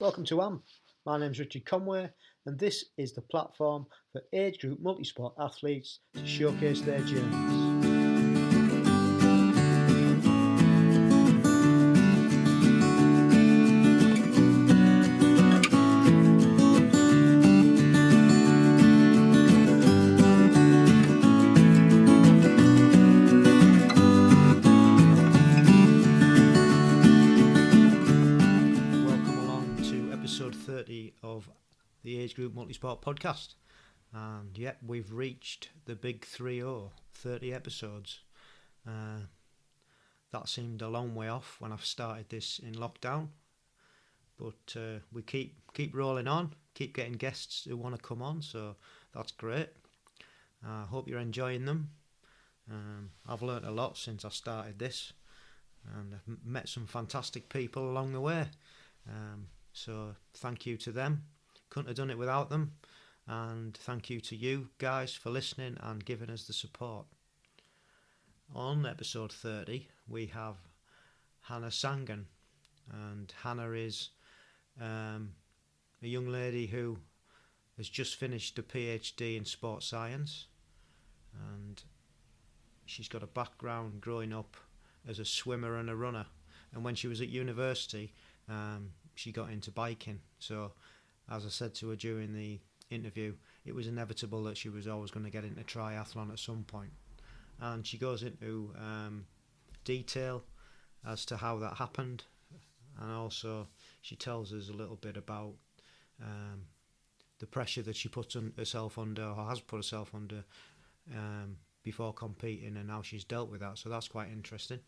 Welcome to AM. My name is Richard Conway, and this is the platform for age group multisport athletes to showcase their journeys. Welcome along to episode 30 of the Age Group Multisport podcast. And yep, we've reached the big 30 episodes. That seemed a long way off when I started this in lockdown, but we keep rolling on, keep getting guests who want to come on, so that's great. I hope you're enjoying them. I've learnt a lot since I started this, and I've met some fantastic people along the way. So thank you to them. Couldn't have done it without them. And thank you to you guys for listening and giving us the support. On episode 30, we have Hannah Sangan. And Hannah is a young lady who has just finished a PhD in sports science. And she's got a background growing up as a swimmer and a runner. And when she was at university, she got into biking. So, as I said to her during the interview, it was inevitable that she was always going to get into triathlon at some point. And she goes into detail as to how that happened, and also she tells us a little bit about the pressure that she puts herself under, or has put herself under, before competing, and how she's dealt with that. So that's quite interesting.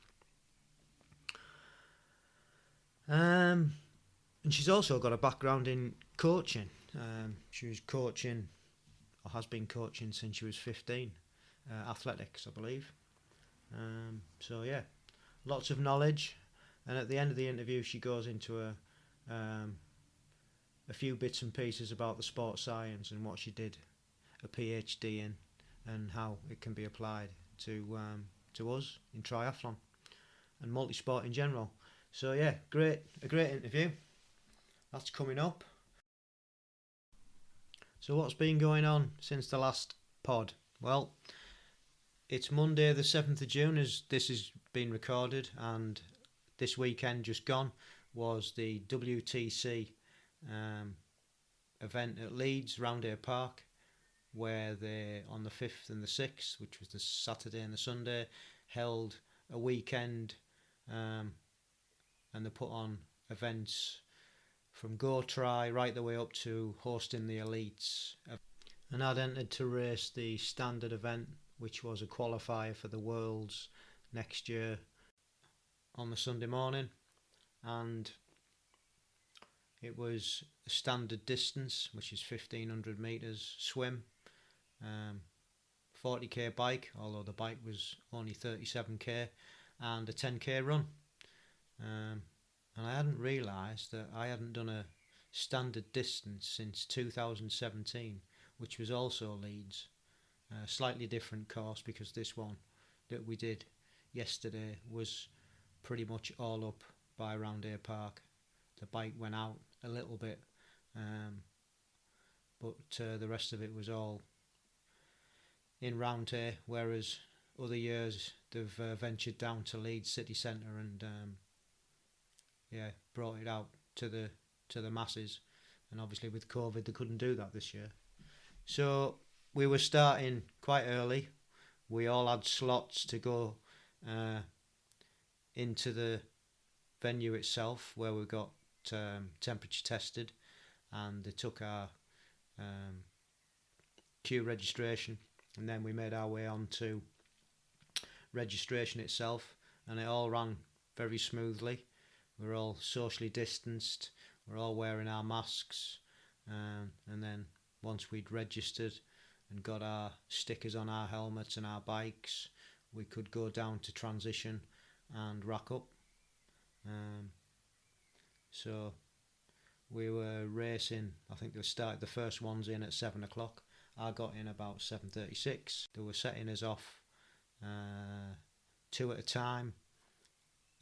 And she's also got a background in coaching. She was coaching, or has been coaching since she was 15, athletics, I believe. So yeah, lots of knowledge. And at the end of the interview, she goes into a few bits and pieces about the sports science and what she did a PhD in, and how it can be applied to us in triathlon and multisport in general. So yeah, a great interview. That's coming up. So what's been going on since the last pod? Well, it's Monday the 7th of June as this has been recorded, and this weekend just gone was the WTC event at Leeds, Roundhay Park, where they, on the 5th and the 6th, which was the Saturday and the Sunday, held a weekend, and they put on events from Go Try right the way up to hosting the elites. And I'd entered to race the standard event, which was a qualifier for the Worlds next year on the Sunday morning. And it was a standard distance, which is 1500 metres swim, 40k bike, although the bike was only 37k, and a 10k run. And I hadn't realised that I hadn't done a standard distance since 2017, which was also Leeds. A slightly different course, because this one that we did yesterday was pretty much all up by Roundhay Park. The bike went out a little bit, but the rest of it was all in Roundhay, whereas other years they've ventured down to Leeds city centre and brought it out to the masses. And obviously with COVID they couldn't do that this year. So we were starting quite early. We all had slots to go into the venue itself, where we got temperature tested, and they took our queue registration, and then we made our way on to registration itself, and it all ran very smoothly. We're all socially distanced, we're all wearing our masks, and then once we'd registered and got our stickers on our helmets and our bikes, we could go down to transition and rack up. So we were racing, I think they started the first ones in at 7 o'clock. I got in about 7:36. They were setting us off two at a time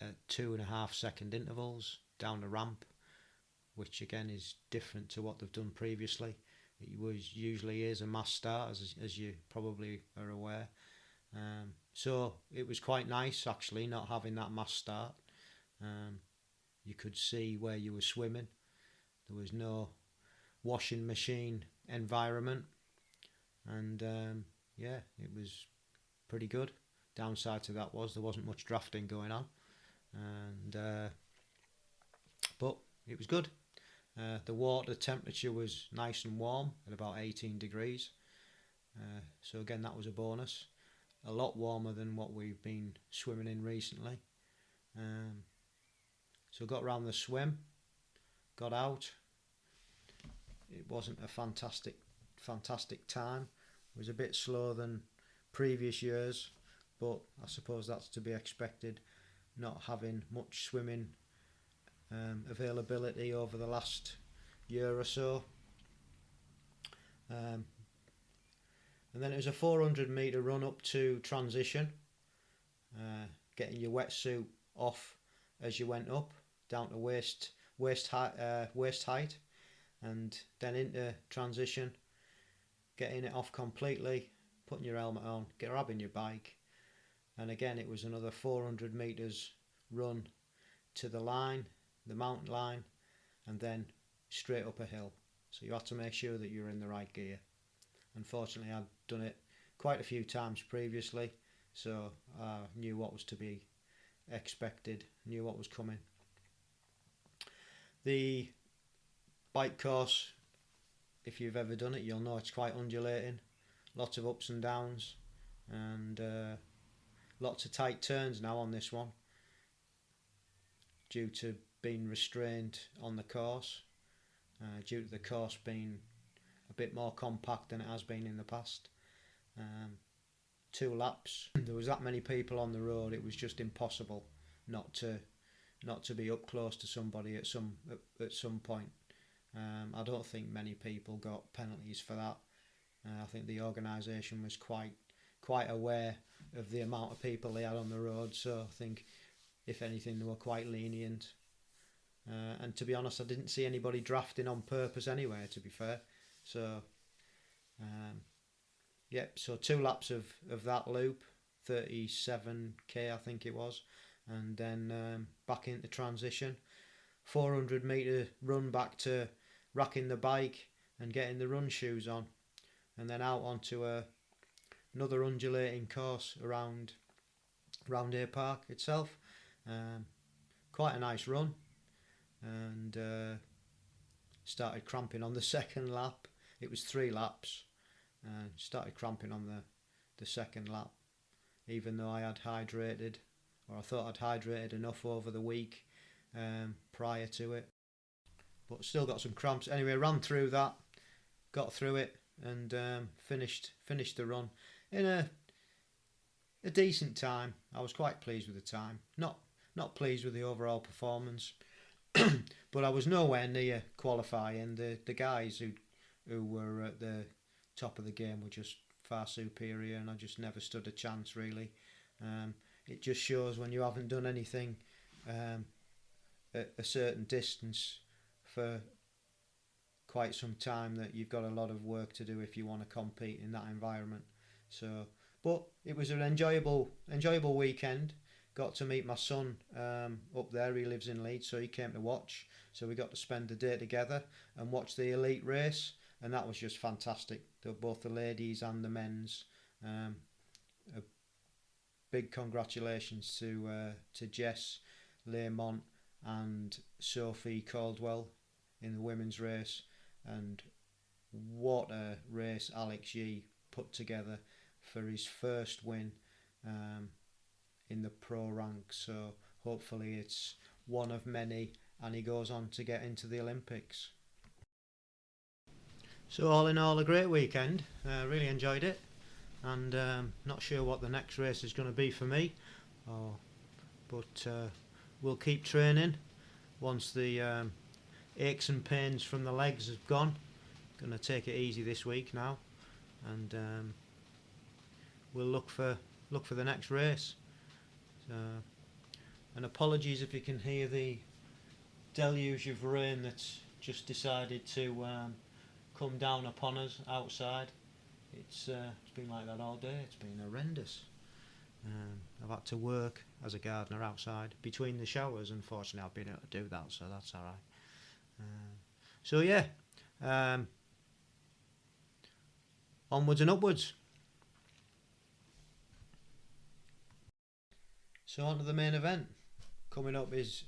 at 2.5 second intervals down the ramp. which again is different to what they've done previously. It usually is a mass start, as you probably are aware. So it was quite nice actually not having that mass start. You could see where you were swimming. There was no washing machine environment, and yeah, it was pretty good. Downside to that was there wasn't much drafting going on, and but it was good. The water temperature was nice and warm at about 18 degrees. So again, that was a bonus. A lot warmer than what we've been swimming in recently. So got around the swim, got out. It wasn't a fantastic time. It was a bit slower than previous years, but I suppose that's to be expected, not having much swimming availability over the last year or so. And then it was a 400 metre run up to transition, getting your wetsuit off as you went up, down to waist height, and then into transition, getting it off completely, putting your helmet on, grabbing your bike, and again it was another 400 metres run to the line, the mountain line, and then straight up a hill. So you had to make sure that you're in the right gear. Unfortunately, I'd done it quite a few times previously, so I knew what was to be expected, knew what was coming. The bike course, if you've ever done it, you'll know it's quite undulating, lots of ups and downs, and lots of tight turns now on this one due to being restrained on the course, due to the course being a bit more compact than it has been in the past. 2 laps, there was that many people on the road, it was just impossible not to be up close to somebody at some point. I don't think many people got penalties for that. I think the organisation was quite aware of the amount of people they had on the road, so I think if anything they were quite lenient. And to be honest, I didn't see anybody drafting on purpose anyway, to be fair. So so 2 laps of that loop, 37k I think it was, and then back into transition, 400 metre run back to racking the bike and getting the run shoes on, and then out onto another undulating course around Ayr Park itself. Quite a nice run, and started cramping on the second lap. It was 3 laps, and started cramping on the second lap, even though I had hydrated, or I thought I'd hydrated enough over the week prior to it, but still got some cramps. Anyway, ran through that, got through it, and finished the run in a decent time. I was quite pleased with the time. Not pleased with the overall performance, but I was nowhere near qualifying. The guys who were at the top of the game were just far superior, and I just never stood a chance really. It just shows when you haven't done anything at a certain distance for quite some time that you've got a lot of work to do if you want to compete in that environment. So, but it was an enjoyable weekend. Got to meet my son up there. He lives in Leeds, so he came to watch. So we got to spend the day together and watch the elite race, and that was just fantastic. Both the ladies and the men's. A big congratulations to Jess Lamont and Sophie Caldwell in the women's race, and what a race Alex Yee put together for his first win in the pro ranks. So hopefully it's one of many and he goes on to get into the Olympics. So all in all, a great weekend. Really enjoyed it, and not sure what the next race is going to be for me, but we'll keep training once the aches and pains from the legs have gone. Going to take it easy this week now, and we'll look for the next race. And apologies if you can hear the deluge of rain that's just decided to come down upon us outside. It's been like that all day. It's been horrendous. I've had to work as a gardener outside between the showers. Unfortunately, I've been able to do that, so that's all right. So yeah, onwards and upwards. So on to the main event. Coming up is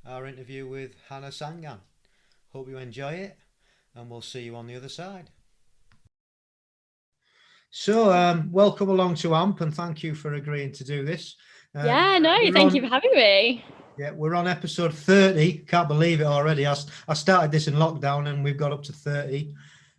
our interview with Hannah Sangan. Hope you enjoy it, and we'll see you on the other side. So, welcome along to AMP, and thank you for agreeing to do this. Thank you for having me. Yeah, we're on episode 30. Can't believe it already. I started this in lockdown, and we've got up to 30.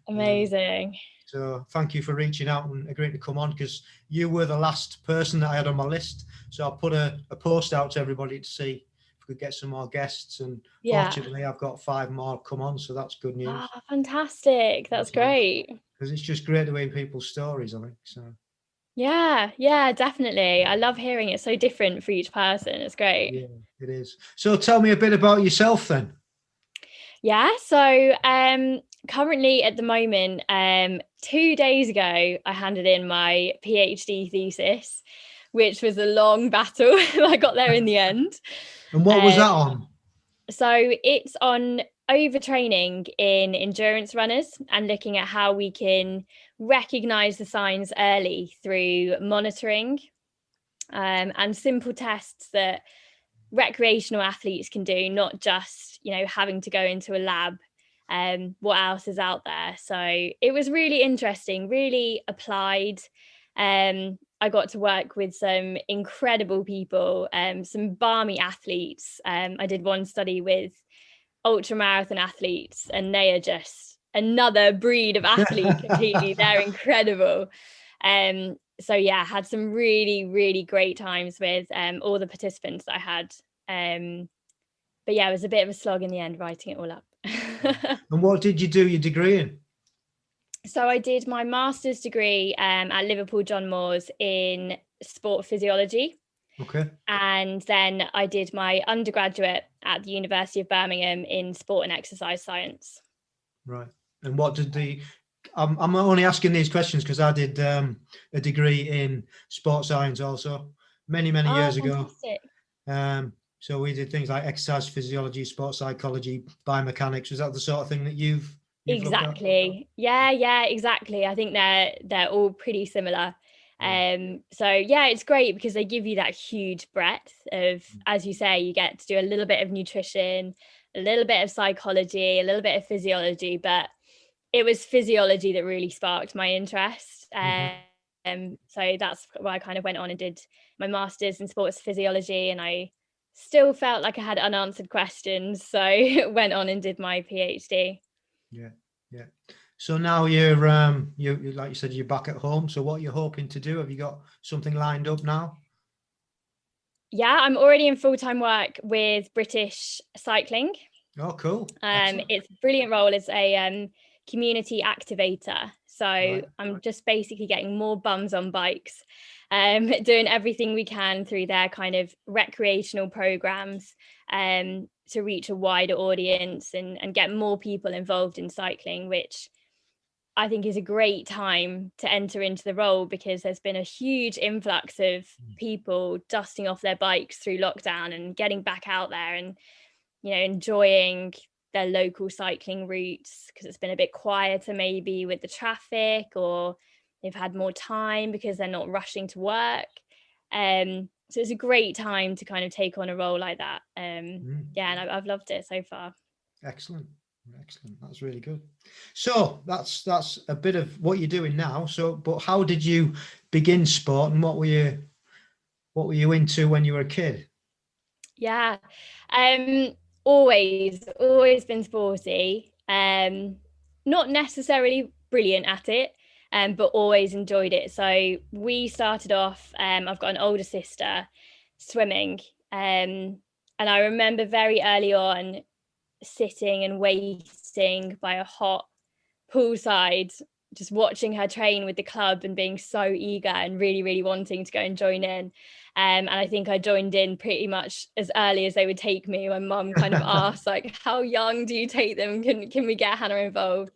Amazing. So thank you for reaching out and agreeing to come on, because you were the last person that I had on my list. So I put a post out to everybody to see if we could get some more guests. And fortunately, I've got 5 more come on. So that's good news. Oh, fantastic. That's great. Because it's just great to hear people's stories, I think. So. Yeah, definitely. I love hearing it. So different for each person. It's great. Yeah, it is. So tell me a bit about yourself then. Yeah, so currently at the moment, 2 days ago, I handed in my PhD thesis, which was a long battle. I got there in the end. And what was that on? So it's on overtraining in endurance runners and looking at how we can recognize the signs early through monitoring and simple tests that recreational athletes can do, not just, having to go into a lab. What else is out there? So it was really interesting, really applied. I got to work with some incredible people, some balmy athletes. I did one study with ultramarathon athletes, and they are just another breed of athlete completely. They're incredible. So yeah, had some really, really great times with all the participants that I had. But yeah, it was a bit of a slog in the end, writing it all up. And what did you do your degree in? So I did my master's degree at Liverpool John Moores in sport physiology. Okay. And then I did my undergraduate at the University of Birmingham in sport and exercise science. Right. And what did I'm only asking these questions because I did a degree in sport science also many years ago. So we did things like exercise physiology, sports psychology, biomechanics. Was that the sort of thing that you've exactly looked at? Yeah, exactly. I think they're all pretty similar. So yeah, it's great because they give you that huge breadth of, as you say, you get to do a little bit of nutrition, a little bit of psychology, a little bit of physiology, but it was physiology that really sparked my interest. So that's why I kind of went on and did my master's in sports physiology, and I still felt like I had unanswered questions, so went on and did my PhD. Yeah. So now you're like you said, you're back at home. So what are you hoping to do? Have you got something lined up now? Yeah, I'm already in full-time work with British Cycling. Oh, cool. It's a brilliant role as a community activator. So I'm just basically getting more bums on bikes, doing everything we can through their kind of recreational programs to reach a wider audience and get more people involved in cycling, which I think is a great time to enter into the role, because there's been a huge influx of people dusting off their bikes through lockdown and getting back out there and, enjoying their local cycling routes, because it's been a bit quieter maybe with the traffic, or they've had more time because they're not rushing to work. So it's a great time to kind of take on a role like that. Yeah, and I've loved it so far. Excellent. That's really good. So that's a bit of what you're doing now. So, but how did you begin sport, and what were you into when you were a kid? Yeah, always been sporty. Not necessarily brilliant at it, but always enjoyed it. So we started off. I've got an older sister, swimming, and I remember very early on sitting and waiting by a hot poolside just watching her train with the club and being so eager and really, really wanting to go and join in. And I think I joined in pretty much as early as they would take me. My mum kind of asked, like, how young do you take them? Can we get Hannah involved?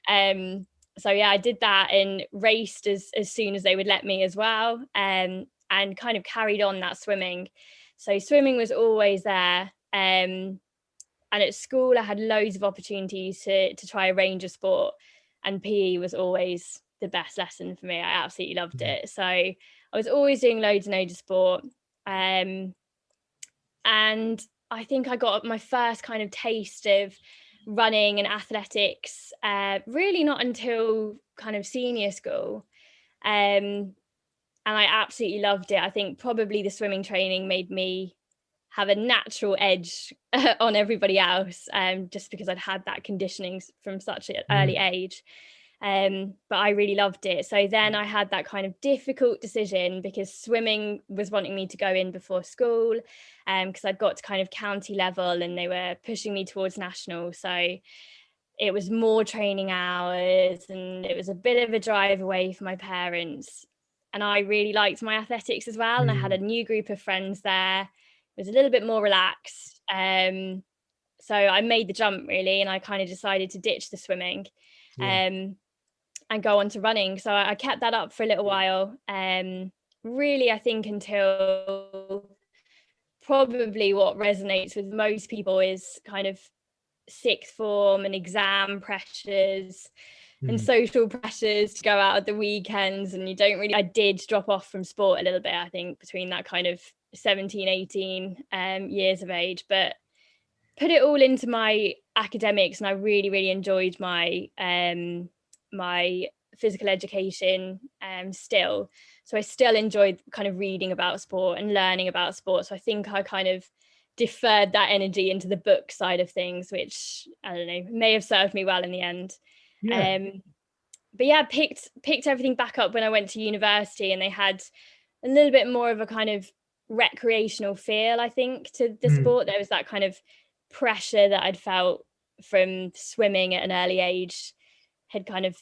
So yeah, I did that and raced as soon as they would let me as well, and kind of carried on that swimming. So swimming was always there. And at school I had loads of opportunities to try a range of sport, and PE was always the best lesson for me. I absolutely loved it. So I was always doing loads and loads of sport. And I think I got my first kind of taste of running and athletics really not until kind of senior school. And I absolutely loved it. I think probably the swimming training made me have a natural edge on everybody else, just because I'd had that conditioning from such an early age. But I really loved it. So then I had that kind of difficult decision, because swimming was wanting me to go in before school, because I'd got to kind of county level and they were pushing me towards national. So it was more training hours and it was a bit of a drive away from my parents. And I really liked my athletics as well. And I had a new group of friends there. It was a little bit more relaxed. So I made the jump really, and I kind of decided to ditch the swimming and go on to running. So I kept that up for a little while. Really, I think until probably what resonates with most people is kind of sixth form and exam pressures and social pressures to go out at the weekends, and you don't really. I did drop off from sport a little bit, I think, between that kind of 17, 18 years of age, but put it all into my academics, and I really, really enjoyed my my physical education still. So I still enjoyed kind of reading about sport and learning about sport. So I think I kind of deferred that energy into the book side of things, which I don't know, may have served me well in the end. But yeah, picked everything back up when I went to university, and they had a little bit more of a kind of recreational feel, I think, to the sport. There was that kind of pressure that I'd felt from swimming at an early age had kind of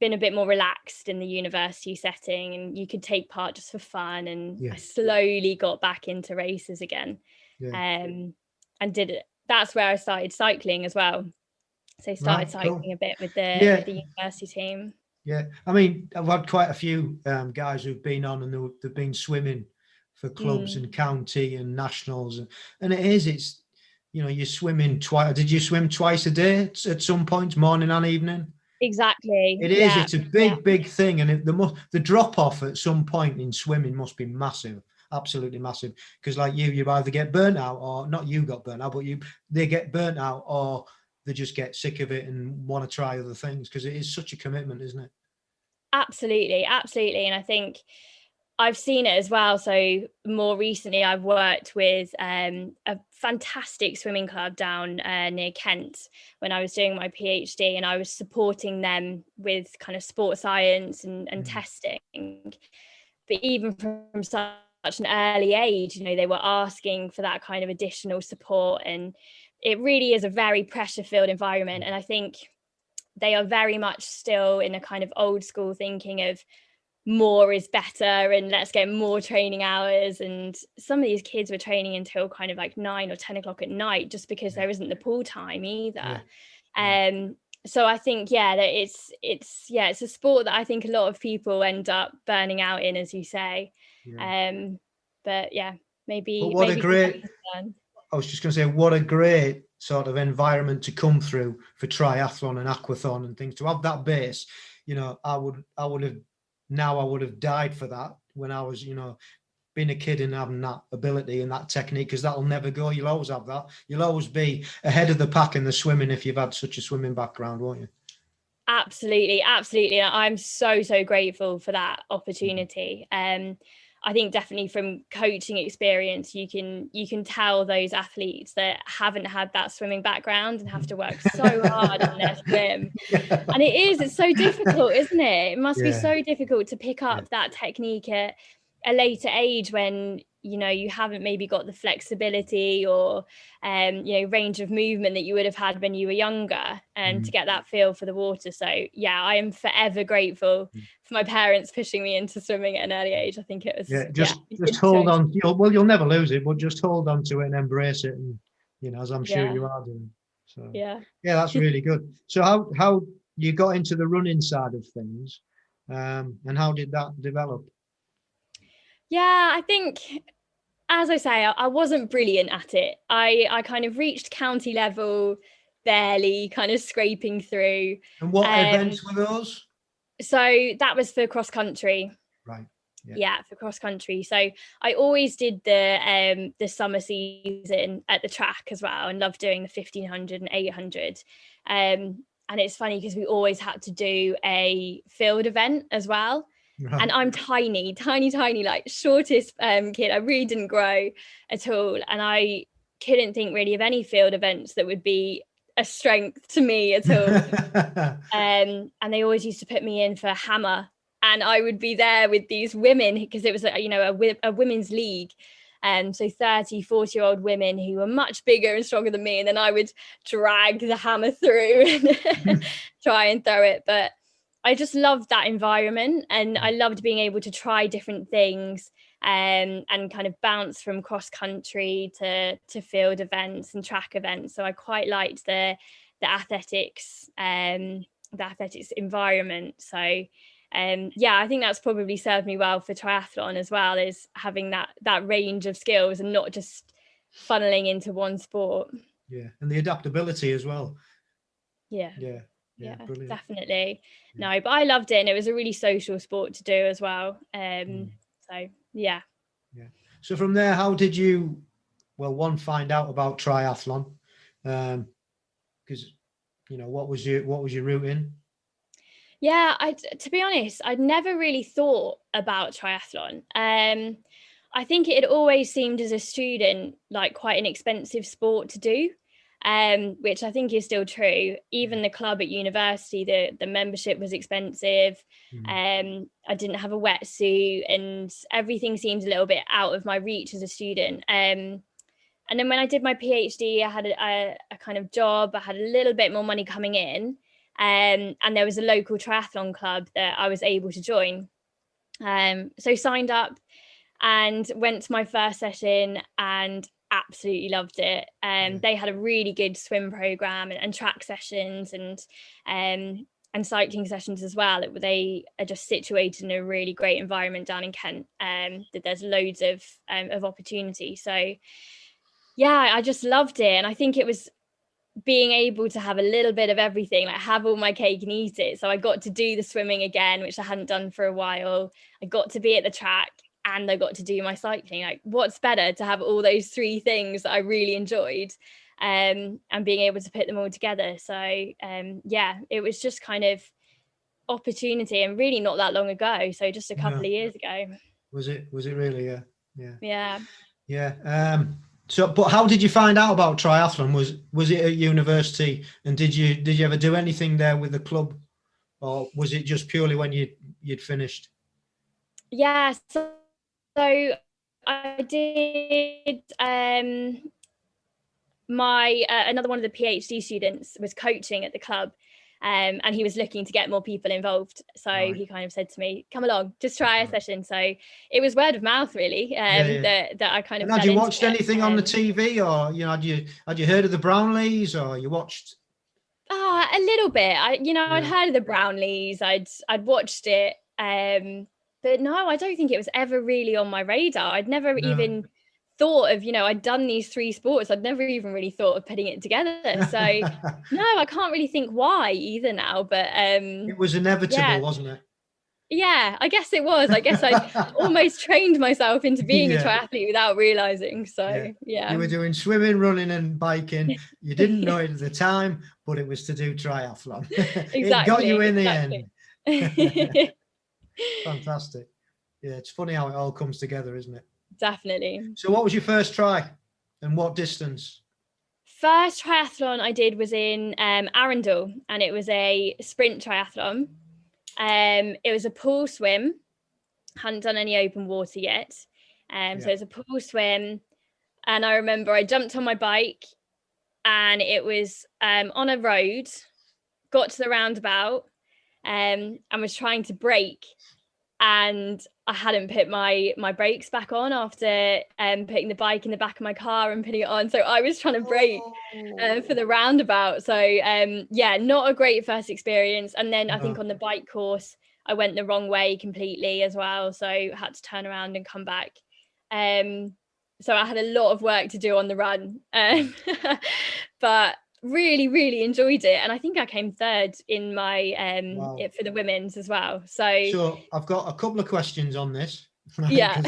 been a bit more relaxed in the university setting, and you could take part just for fun. And I slowly got back into races again. And did it. That's where I started cycling as well. So started cycling a bit with the university team. I mean, I've had quite a few guys who've been on, and they've been swimming for clubs and county and nationals, and it's you know, you're swimming twice. Did you swim twice a day at some point, morning and evening? Exactly. It is. It's a big thing, and the drop off at some point in swimming must be massive, absolutely massive. Because like you either get burnt out, or not you got burnt out, but they get burnt out, or they just get sick of it and want to try other things, because it is such a commitment, isn't it? Absolutely. And I think I've seen it as well. So more recently, I've worked with a fantastic swimming club down near Kent when I was doing my PhD, and I was supporting them with kind of sport science and testing. But even from such an early age, you know, they were asking for that kind of additional support, and it really is a very pressure-filled environment. And I think they are very much still in a kind of old school thinking of more is better, and let's get more training hours. And some of these kids were training until kind of like 9 or 10 o'clock at night, just because there isn't the pool time either. So I think that it's a sport that I think a lot of people end up burning out in, as you say. But maybe what a great I was just going to say, what a great sort of environment to come through for triathlon and aquathon and things, to have that base. You know, I would have died for that when I was, you know, being a kid and having that ability and that technique, because that'll never go. You'll always have that. You'll always be ahead of the pack in the swimming if you've had such a swimming background, won't you? Absolutely. I'm so grateful for that opportunity. I think definitely from coaching experience, you can tell those athletes that haven't had that swimming background and have to work so hard on their swim. And it's so difficult, isn't it? It must be so difficult to pick up that technique at a later age, when you haven't maybe got the flexibility or range of movement that you would have had when you were younger, and to get that feel for the water. So yeah, I am forever grateful for my parents pushing me into swimming at an early age. I think it was just hold on. You'll never lose it, but just hold on to it and embrace it, and as I'm sure you are doing. So yeah, that's really good. So how you got into the running side of things, and how did that develop? Yeah, I think, as I say, I wasn't brilliant at it. I kind of reached county level, barely, kind of scraping through. And what events were those? So that was for cross country. Right. Yeah, for cross country. So I always did the summer season at the track as well, and loved doing the 1500 and 800. And it's funny because we always had to do a field event as well. Right. And I'm tiny, like shortest kid. I really didn't grow at all, and I couldn't think really of any field events that would be a strength to me at all. And they always used to put me in for hammer, and I would be there with these women, because it was a women's league, so 30, 40-year-old women who were much bigger and stronger than me, and then I would drag the hammer through and try and throw it. But I just loved that environment, and I loved being able to try different things, and kind of bounce from cross country to field events and track events. So I quite liked the athletics environment. So I think that's probably served me well for triathlon as well, is having that range of skills and not just funneling into one sport. Yeah, and the adaptability as well. Yeah, definitely. Yeah. No, but I loved it, and it was a really social sport to do as well. So yeah. So from there, how did you find out about triathlon? Because what was your route in? Yeah, to be honest, I'd never really thought about triathlon. I think it had always seemed as a student like quite an expensive sport to do, which I think is still true. Even the club at university, the membership was expensive. I didn't have a wetsuit, and everything seemed a little bit out of my reach as a student. And then when I did my PhD, I had a kind of job. I had a little bit more money coming in. And there was a local triathlon club that I was able to join. So signed up and went to my first session and absolutely loved it. They had a really good swim program and track sessions and cycling sessions as well. They are just situated in a really great environment down in Kent. That there's loads of opportunity. So yeah, I just loved it, and I think it was being able to have a little bit of everything, like have all my cake and eat it. So I got to do the swimming again, which I hadn't done for a while. I got to be at the track, and I got to do my cycling. Like, what's better to have all those three things that I really enjoyed, and being able to put them all together. So it was just kind of opportunity, and really not that long ago. So just a couple of years ago. Was it really? Yeah. So, but how did you find out about triathlon? Was it at university, and did you ever do anything there with the club, or was it just purely when you'd finished? Yeah, so I did. My another one of the PhD students was coaching at the club, and he was looking to get more people involved. So he kind of said to me, "Come along, just try a session." So it was word of mouth, really. That I kind of. And had you watched anything on the TV, or had you heard of the Brownlees, or you watched? A little bit. I'd heard of the Brownlees. I'd watched it, but no, I don't think it was ever really on my radar. I'd never even thought of, I'd done these three sports. I'd never even really thought of putting it together. So no, I can't really think why either now, but it was inevitable, wasn't it? Yeah, I guess it was. I guess I almost trained myself into being a triathlete without realizing. So yeah. You were doing swimming, running and biking. You didn't know it at the time, but it was to do triathlon. Exactly. It got you in the end. Fantastic. Yeah, it's funny how it all comes together, isn't it? Definitely. So what was your first try, and what distance? First triathlon I did was in Arundel, and it was a sprint triathlon. It was a pool swim. Hadn't done any open water yet. So it's a pool swim. And I remember I jumped on my bike, and it was on a road, got to the roundabout, and was trying to brake, and I hadn't put my brakes back on after putting the bike in the back of my car and putting it on. So I was trying to brake for the roundabout. So not a great first experience. And then I think on the bike course, I went the wrong way completely as well. So I had to turn around and come back. So I had a lot of work to do on the run, but really, really enjoyed it. And I think I came third in my for the women's as well. So I've got a couple of questions on this. Right? Yeah.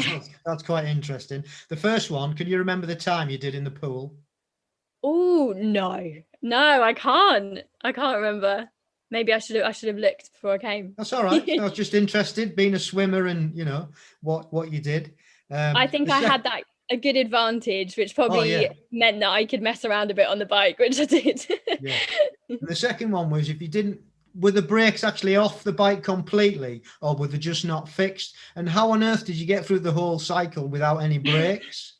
That's quite interesting. The first one, can you remember the time you did in the pool? Oh, no, I can't remember. Maybe I should have looked before I came. That's all right. I was just interested, being a swimmer, and what you did. I think I had that a good advantage, which probably meant that I could mess around a bit on the bike, which I did. Yeah. And the second one was, if you didn't, were the brakes actually off the bike completely, or were they just not fixed? And how on earth did you get through the whole cycle without any brakes?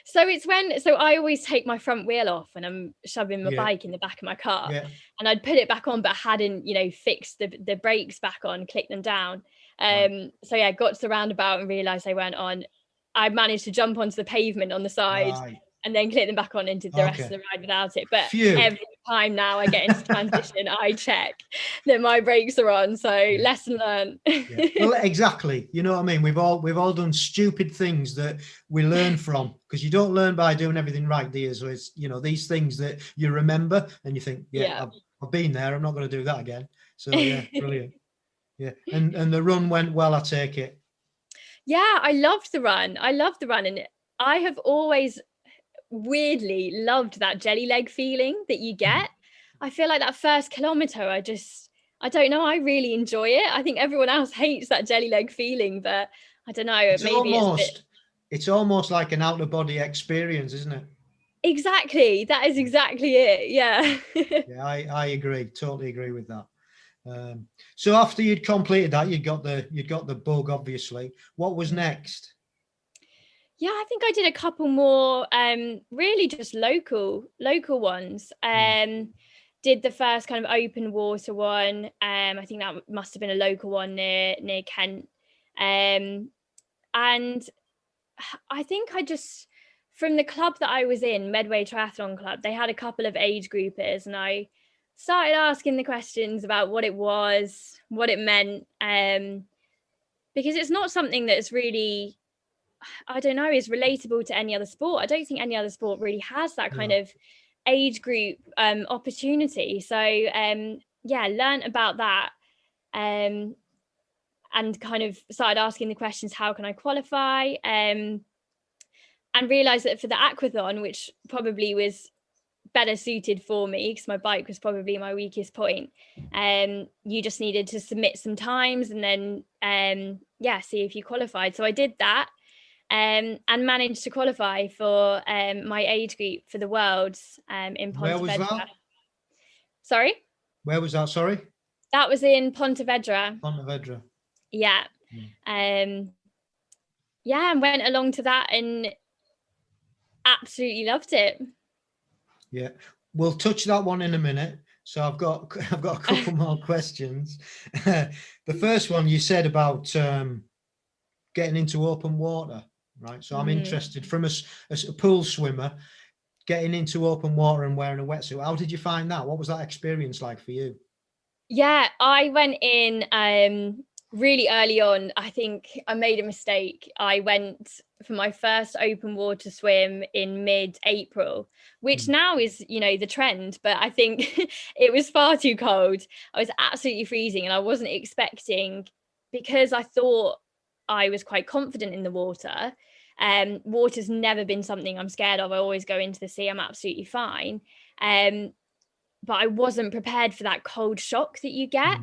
So I always take my front wheel off when I'm shoving my bike in the back of my car, and I'd put it back on, but hadn't, fixed the brakes back on, clicked them down. Got to the roundabout and realised they weren't on. I managed to jump onto the pavement on the side and then click them back on and did the rest of the ride without it. But every time now I get into transition, I check that my brakes are on. So lesson learned. Well, exactly. You know what I mean? We've all done stupid things that we learn from, because you don't learn by doing everything right, do you? So it's, these things that you remember and you think, I've been there, I'm not going to do that again. So brilliant. Yeah. And the run went well, I take it. Yeah, I loved the run. And I have always weirdly loved that jelly leg feeling that you get. I feel like that first kilometer, I don't know, I really enjoy it. I think everyone else hates that jelly leg feeling, but I don't know, it's almost like an out of body experience, isn't it? Exactly. That is exactly it. Yeah. Yeah, I agree. Totally agree with that. So after you'd completed that, you'd got the bug, obviously. What was next? Yeah, I think I did a couple more, really just local ones. Did the first kind of open water one. I think that must have been a local one near Kent. And I think from the club that I was in, Medway Triathlon Club, they had a couple of age groupers, and I started asking the questions about what it was, what it meant, because it's not something that's really, I don't know, is relatable to any other sport. I don't think any other sport really has that kind of age group opportunity. So learned about that, and kind of started asking the questions, how can I qualify, and realized that for the aquathon, which probably was better suited for me because my bike was probably my weakest point, you just needed to submit some times and then see if you qualified. So I did that, and managed to qualify for my age group for the Worlds in Pontevedra. Where was that? Sorry? Where was that, sorry? That was in Pontevedra. Yeah. And went along to that and absolutely loved it. Yeah, we'll touch that one in a minute. So I've got a couple more questions. The first one you said about getting into open water, right? So I'm interested, from a pool swimmer, getting into open water and wearing a wetsuit. How did you find that? What was that experience like for you? Yeah, I went in really early on. I think I made a mistake. I went for my first open water swim in mid-April, which now is, the trend, but I think it was far too cold. I was absolutely freezing, and I wasn't expecting, because I thought I was quite confident in the water. Water's never been something I'm scared of. I always go into the sea, I'm absolutely fine. But I wasn't prepared for that cold shock that you get.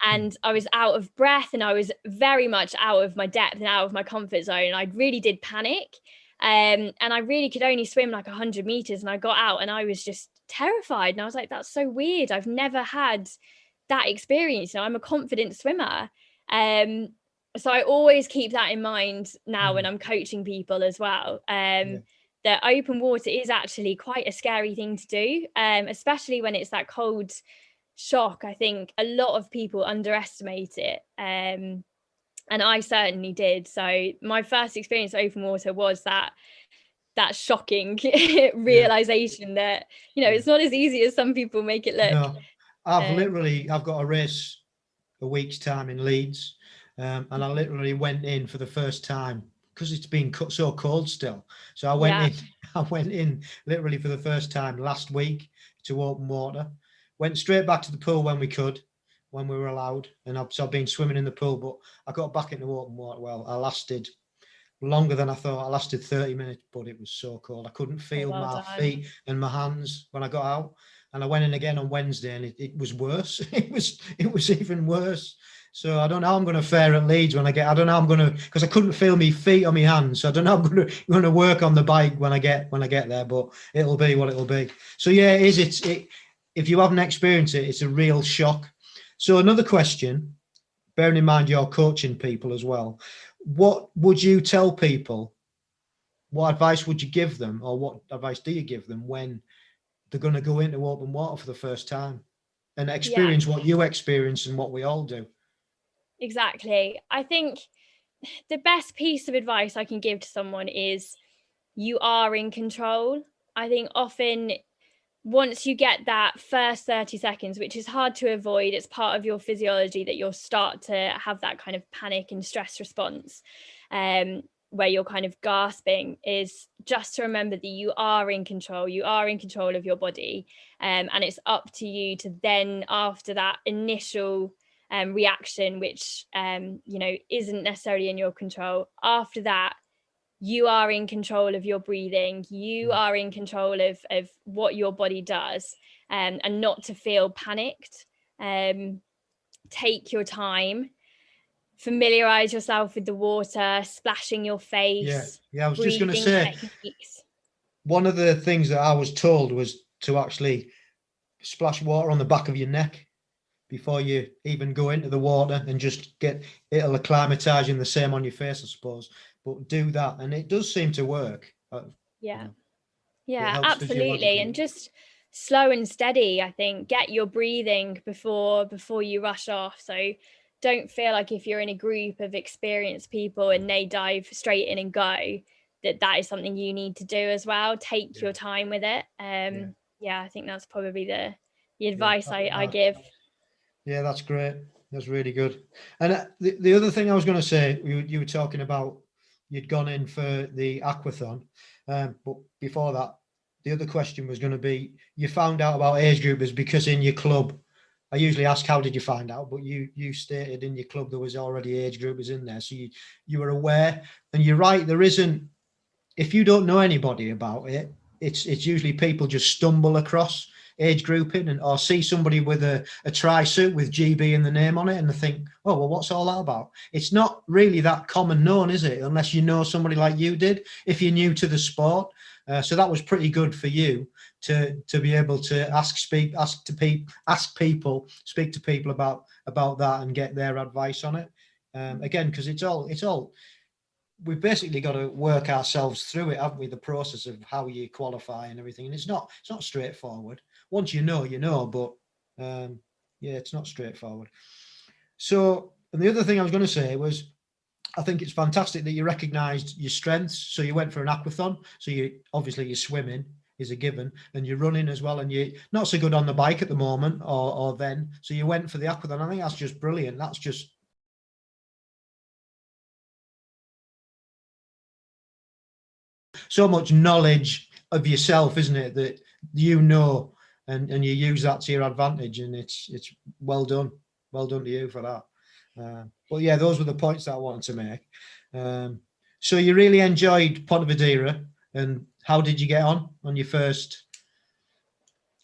And I was out of breath, and I was very much out of my depth and out of my comfort zone. I really did panic. And I really could only swim like 100 meters, and I got out and I was just terrified. And I was like, that's so weird. I've never had that experience. I'm a confident swimmer. so I always keep that in mind now when I'm coaching people as well. That open water is actually quite a scary thing to do, especially when it's that cold shock. I think a lot of people underestimate it. And I certainly did. So my first experience of open water was that shocking realization that, it's not as easy as some people make it look. No, I've got a race a week's time in Leeds, and I literally went in for the first time because it's been so cold still. So I went in literally for the first time last week to open water. Went straight back to the pool when we were allowed, and I've been swimming in the pool. But I got back into open water. Well, I lasted longer than I thought. I lasted 30 minutes, but it was so cold. I couldn't feel my feet and my hands when I got out. And I went in again on Wednesday, and it was worse. It was even worse. So I don't know how I'm going to fare at Leeds when I get. I don't know how I'm going to, because I couldn't feel my feet or my hands. So I don't know how I'm going to work on the bike when I get there. But it'll be what it'll be. So yeah, if you haven't experienced it, it's a real shock. So another question, bearing in mind you're coaching people as well, what would you tell people? What advice would you give them, or what advice do you give them when they're going to go into open water for the first time and experience what you experience and what we all do? Exactly. I think the best piece of advice I can give to someone is you are in control. I think often once you get that first 30 seconds, which is hard to avoid, it's part of your physiology that you'll start to have that kind of panic and stress response, where you're kind of gasping, is just to remember that you are in control. You are in control of your body. And it's up to you to then, after that initial reaction, which, isn't necessarily in your control, after that, you are in control of your breathing. You are in control of what your body does, and not to feel panicked. Take your time. Familiarize yourself with the water, splashing your face. I was just going to say, techniques. One of the things that I was told was to actually splash water on the back of your neck before you even go into the water, and just it'll acclimatize you, and the same on your face, I suppose. But do that, and it does seem to work. Absolutely. And just slow and steady. I think get your breathing before you rush off. So don't feel like if you're in a group of experienced people and they dive straight in and go, that is something you need to do as well. Take your time with it. I think that's probably the advice I give. Yeah, that's great. That's really good. And the other thing I was going to say, you were talking about you'd gone in for the aquathon, but before that, the other question was going to be, you found out about age groupers because in your club, I usually ask how did you find out, but you stated in your club there was already age groupers in there, so you were aware. And you're right, there isn't, if you don't know anybody about it, it's usually people just stumble across age grouping or see somebody with a tri-suit with GB in the name on it, and they think, oh, well, what's all that about? It's not really that common known, is it? Unless you know somebody like you did, if you're new to the sport. So that was pretty good for you to be able to speak to people about that and get their advice on it. Again, because it's all we've basically got to work ourselves through it, haven't we? The process of how you qualify and everything, and it's not straightforward. Once you know, but it's not straightforward. So, and the other thing I was going to say was, I think it's fantastic that you recognised your strengths. So you went for an aquathon. So you're swimming is a given, and you're running as well, and you're not so good on the bike at the moment, or then. So you went for the aquathon. I think that's just brilliant. That's just so much knowledge of yourself, isn't it, that and you use that to your advantage, and it's well done to you for that. But yeah, those were the points that I wanted to make. So you really enjoyed Pontevedra, and how did you get on your first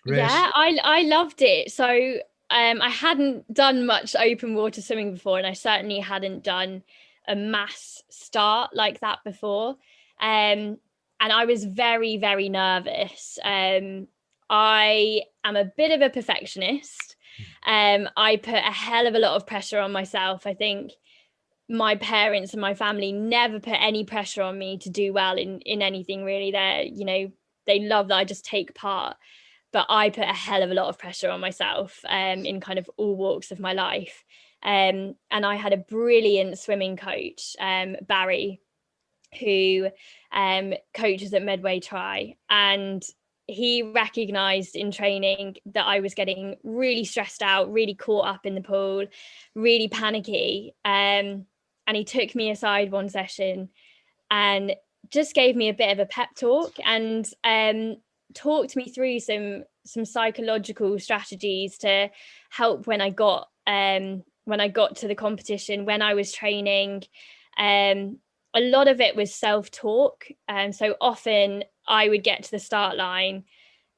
race? Yeah, I loved it. So I hadn't done much open water swimming before, and I certainly hadn't done a mass start like that before. And I was very, very nervous. I am a bit of a perfectionist. I put a hell of a lot of pressure on myself. I think my parents and my family never put any pressure on me to do well in anything really. They love that I just take part, but I put a hell of a lot of pressure on myself in kind of all walks of my life. And I had a brilliant swimming coach, Barry, who coaches at Medway Tri, and he recognized in training that I was getting really stressed out, really caught up in the pool, really panicky. And he took me aside one session and just gave me a bit of a pep talk, and talked me through some psychological strategies to help when I got to the competition, when I was training. A lot of it was self-talk. So often I would get to the start line,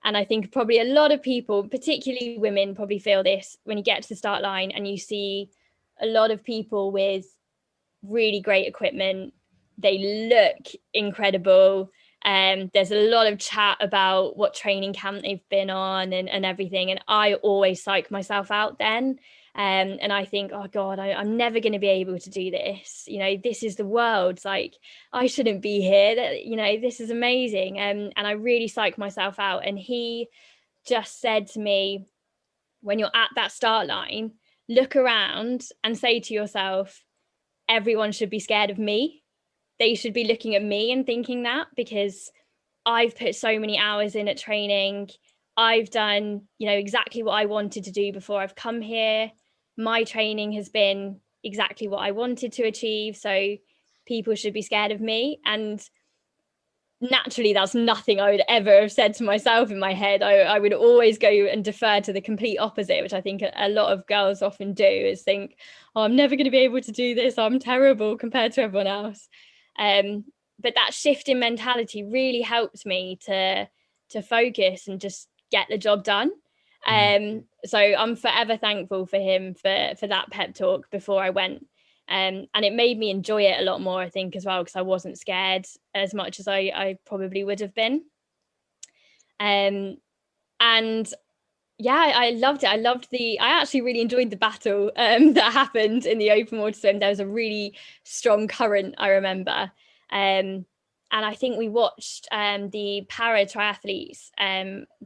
and I think probably a lot of people, particularly women, probably feel this when you get to the start line and you see a lot of people with really great equipment. They look incredible. There's a lot of chat about what training camp they've been on and everything. And I always psych myself out then. And I think, oh God, I'm never going to be able to do this. This is the world. Like, I shouldn't be here. This is amazing. And I really psych myself out. And he just said to me, when you're at that start line, look around and say to yourself, everyone should be scared of me. They should be looking at me and thinking that, because I've put so many hours in at training. I've done, exactly what I wanted to do before I've come here. My training has been exactly what I wanted to achieve. So people should be scared of me. And naturally, that's nothing I would ever have said to myself in my head. I would always go and defer to the complete opposite, which I think a lot of girls often do, is think, oh, I'm never going to be able to do this. I'm terrible compared to everyone else. But that shift in mentality really helped me to focus and just get the job done. So I'm forever thankful for him for that pep talk before I went. And it made me enjoy it a lot more, I think, as well, because I wasn't scared as much as I probably would have been. And yeah, I loved it. I actually really enjoyed the battle that happened in the open water swim. There was a really strong current, I remember. And I think we watched the para triathletes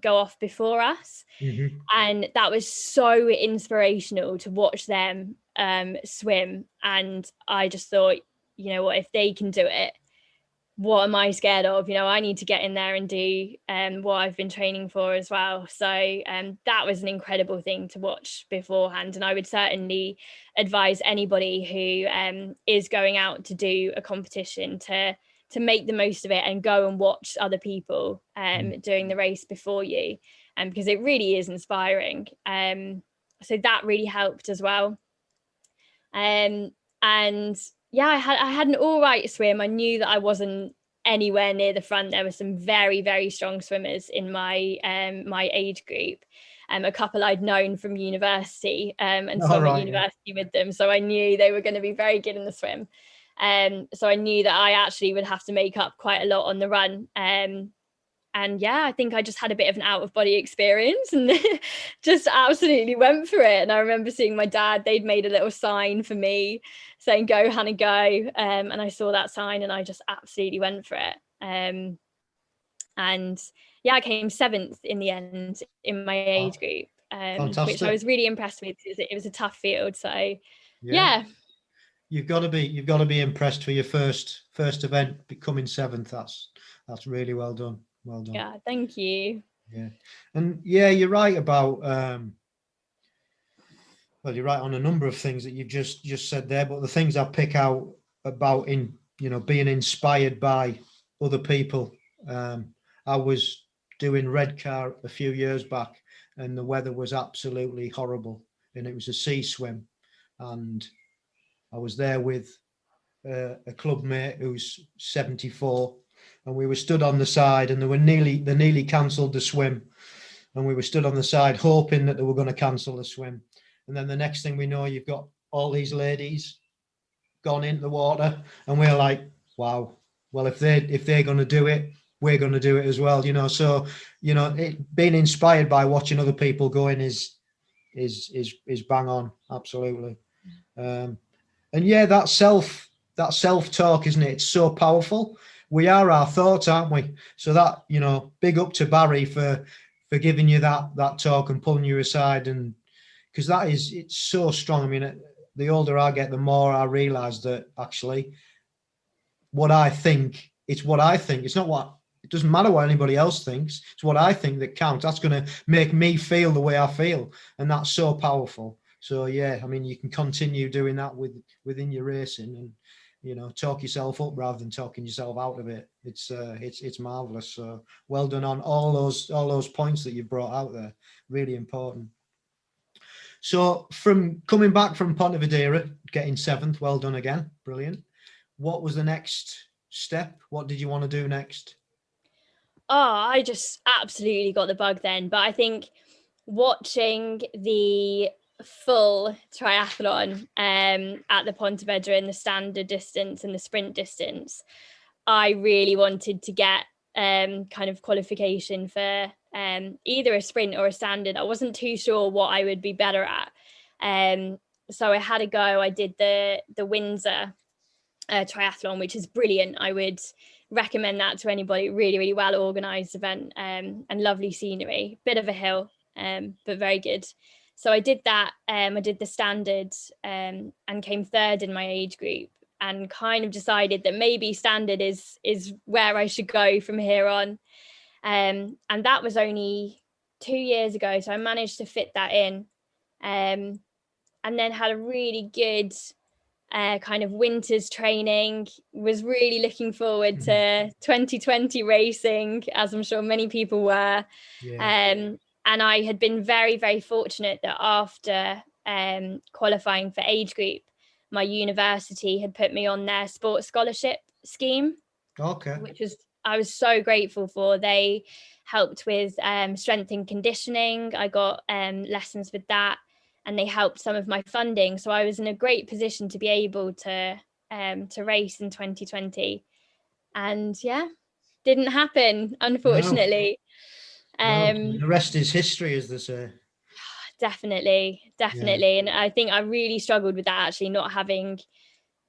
go off before us. Mm-hmm. And that was so inspirational to watch them swim. And I just thought, what, if they can do it, what am I scared of? I need to get in there and do what I've been training for as well. So that was an incredible thing to watch beforehand. And I would certainly advise anybody who is going out to do a competition to make the most of it and go and watch other people doing the race before you, because it really is inspiring. So that really helped as well. And yeah, I had an all right swim. I knew that I wasn't anywhere near the front. There were some very, very strong swimmers in my my age group. A couple I'd known from university and swum at university with them. So I knew they were going to be very good in the swim. So I knew that I actually would have to make up quite a lot on the run. And yeah, I think I just had a bit of an out of body experience and just absolutely went for it. And I remember seeing my dad, they'd made a little sign for me saying, "Go, Hannah, go." And I saw that sign and I just absolutely went for it. And yeah, I came 7th in the end in my age group, which I was really impressed with. It was a tough field. So yeah. You've got to be impressed for your first event, becoming 7th. That's really well done. Well done. Yeah, thank you. Yeah, and yeah, you're right about well, you're right on a number of things that you've just said there. But the things I pick out about being inspired by other people. I was doing Redcar a few years back, and the weather was absolutely horrible, and it was a sea swim, and I was there with a club mate who's 74. And we were stood on the side, and they nearly cancelled the swim, and we were stood on the side hoping that they were going to cancel the swim. And then the next thing we know, you've got all these ladies gone into the water, and we're like, wow, well, if they're going to do it, we're going to do it as well, So being inspired by watching other people going is bang on, absolutely. And yeah, that self-talk, isn't it? It's so powerful. We are our thoughts, aren't we? So that, big up to Barry for giving you that talk and pulling you aside, and because it's so strong. I mean, the older I get, the more I realize that actually what I think, it's what I think. It's not what, it doesn't matter what anybody else thinks. It's what I think that counts. That's going to make me feel the way I feel. And that's so powerful. So yeah, I mean, you can continue doing that within your racing, and talk yourself up rather than talking yourself out of it. It's marvelous. So well done on all those points that you've brought out there. Really important. So from coming back from Pontevedra, getting 7th, well done again, brilliant. What was the next step? What did you want to do next? Oh, I just absolutely got the bug then. But I think watching the full triathlon at the Pontevedra in the standard distance and the sprint distance, I really wanted to get kind of qualification for either a sprint or a standard. I wasn't too sure what I would be better at. So I had a go. I did the Windsor triathlon, which is brilliant. I would recommend that to anybody. Really, really well organized event, and lovely scenery. Bit of a hill, but very good. So I did that. I did the standard and came 3rd in my age group, and kind of decided that maybe standard is where I should go from here on. And that was only 2 years ago, so I managed to fit that in, and then had a really good kind of winter's training. Was really looking forward to 2020 racing, as I'm sure many people were. Yeah. And I had been very, very fortunate that after qualifying for age group, my university had put me on their sports scholarship scheme. Okay. Which I was so grateful for. They helped with strength and conditioning. I got lessons with that, and they helped some of my funding. So I was in a great position to be able to race in 2020. And yeah, didn't happen, unfortunately. No. The rest is history, as they say. Definitely. Yeah. And I think I really struggled with that, actually, not having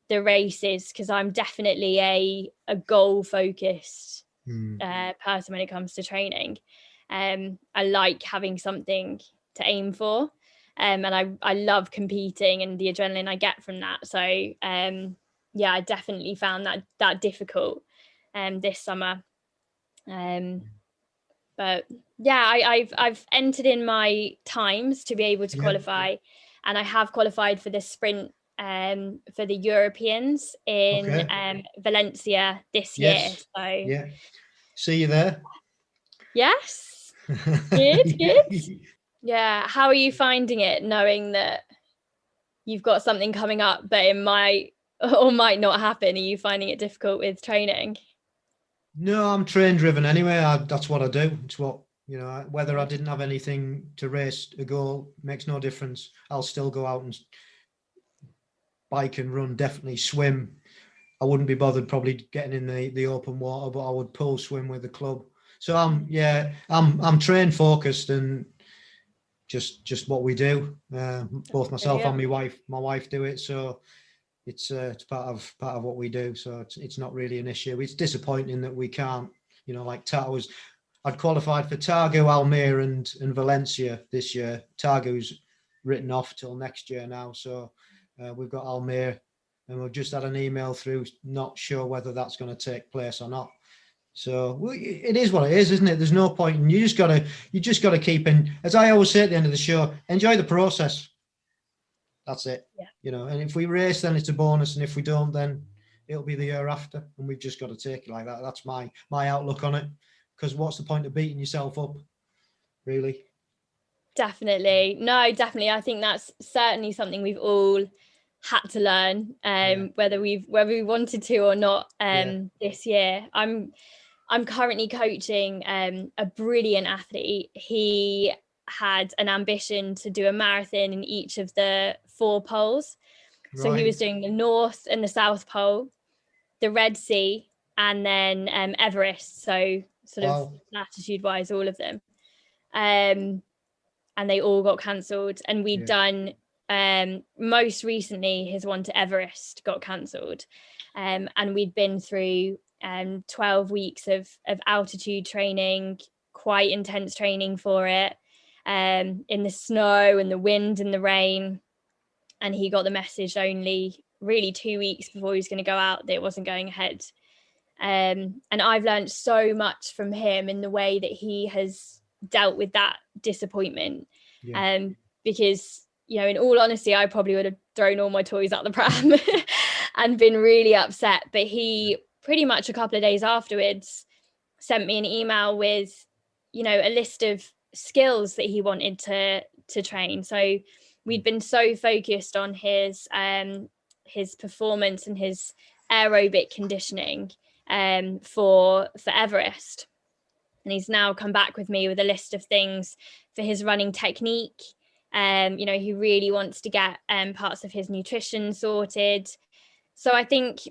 the races, because I'm definitely a goal focused person when it comes to training. I like having something to aim for, and I love competing and the adrenaline I get from that. So yeah, I definitely found that difficult this summer. But yeah, I've entered in my times to be able to qualify, and I have qualified for the sprint for the Europeans in Valencia this year. So yeah, see you there. Yes, good. Yeah, how are you finding it, knowing that you've got something coming up, but it might or might not happen? Are you finding it difficult with training? No, I'm train driven anyway. That's what I do. It's what, whether I didn't have anything to race a goal makes no difference. I'll still go out and bike and run, definitely swim. I wouldn't be bothered probably getting in the open water, but I would pool swim with the club. So I'm train focused, and just what we do. Both myself and my wife do it. So it's part of what we do. So it's not really an issue. It's disappointing that we can't, like I'd qualified for Targu, Almere and Valencia this year. Targu's written off till next year now. So we've got Almere, and we've just had an email through, not sure whether that's going to take place or not. So it is what it is, isn't it? There's no point, and you just gotta keep in. As I always say at the end of the show, enjoy the process. That's it. Yeah. And if we race, then it's a bonus, and if we don't, then it'll be the year after, and we've just got to take it like that. That's my outlook on it. Because what's the point of beating yourself up, really? Definitely. No, definitely. I think that's certainly something we've all had to learn, whether we wanted to or not, this year. I'm currently coaching a brilliant athlete. He had an ambition to do a marathon in each of the 4 poles. Right. So he was doing the North and the South Pole, the Red Sea, and then Everest. So sort of latitude wise, all of them. And they all got cancelled. And we'd done most recently his one to Everest got cancelled, and we'd been through 12 weeks of altitude training, quite intense training for it, in the snow and the wind and the rain, and he got the message only really 2 weeks before he was going to go out that it wasn't going ahead. And I've learned so much from him in the way that he has dealt with that disappointment. Because, you know, in all honesty, I probably would have thrown all my toys out the pram and been really upset. But he pretty much a couple of days afterwards sent me an email with, you know, a list of skills that he wanted to train. So we'd been so focused on his performance and his aerobic conditioning for Everest, and he's now come back with me with a list of things for his running technique. You know, he really wants to get parts of his nutrition sorted. So I think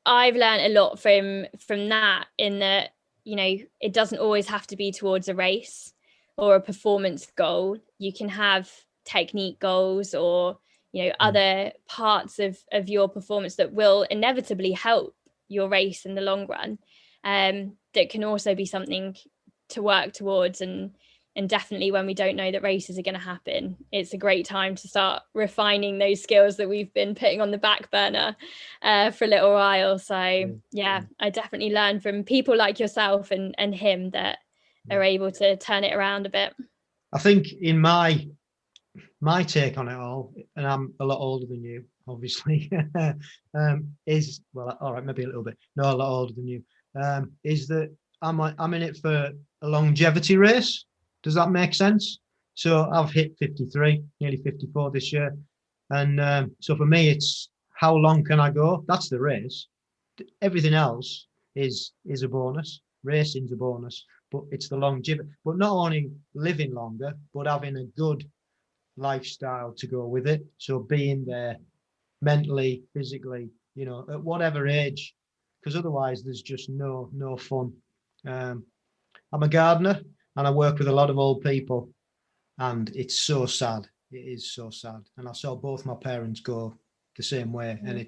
I've learned a lot from that, in that, you know, it doesn't always have to be towards a race or a performance goal. You can have technique goals, or, you know, other parts of your performance that will inevitably help your race in the long run, that can also be something to work towards. And definitely when we don't know that races are going to happen, it's a great time to start refining those skills that we've been putting on the back burner for a little while. So yeah, I definitely learn from people like yourself and him that are able to turn it around a bit. I think in my take on it all, and I'm a lot older than you, obviously, is, well, all right, maybe a little bit, no, a lot older than you, is that I'm in it for a longevity race. Does that make sense? So I've hit 53, nearly 54 this year. And so for me, it's how long can I go? That's the race. Everything else is a bonus. Racing's a bonus, but it's the longevity. But not only living longer, but having a good lifestyle to go with it. So being there mentally, physically, you know, at whatever age, because otherwise there's just no fun. I'm a gardener and I work with a lot of old people, and it's so sad. It is so sad. And I saw both my parents go the same way, and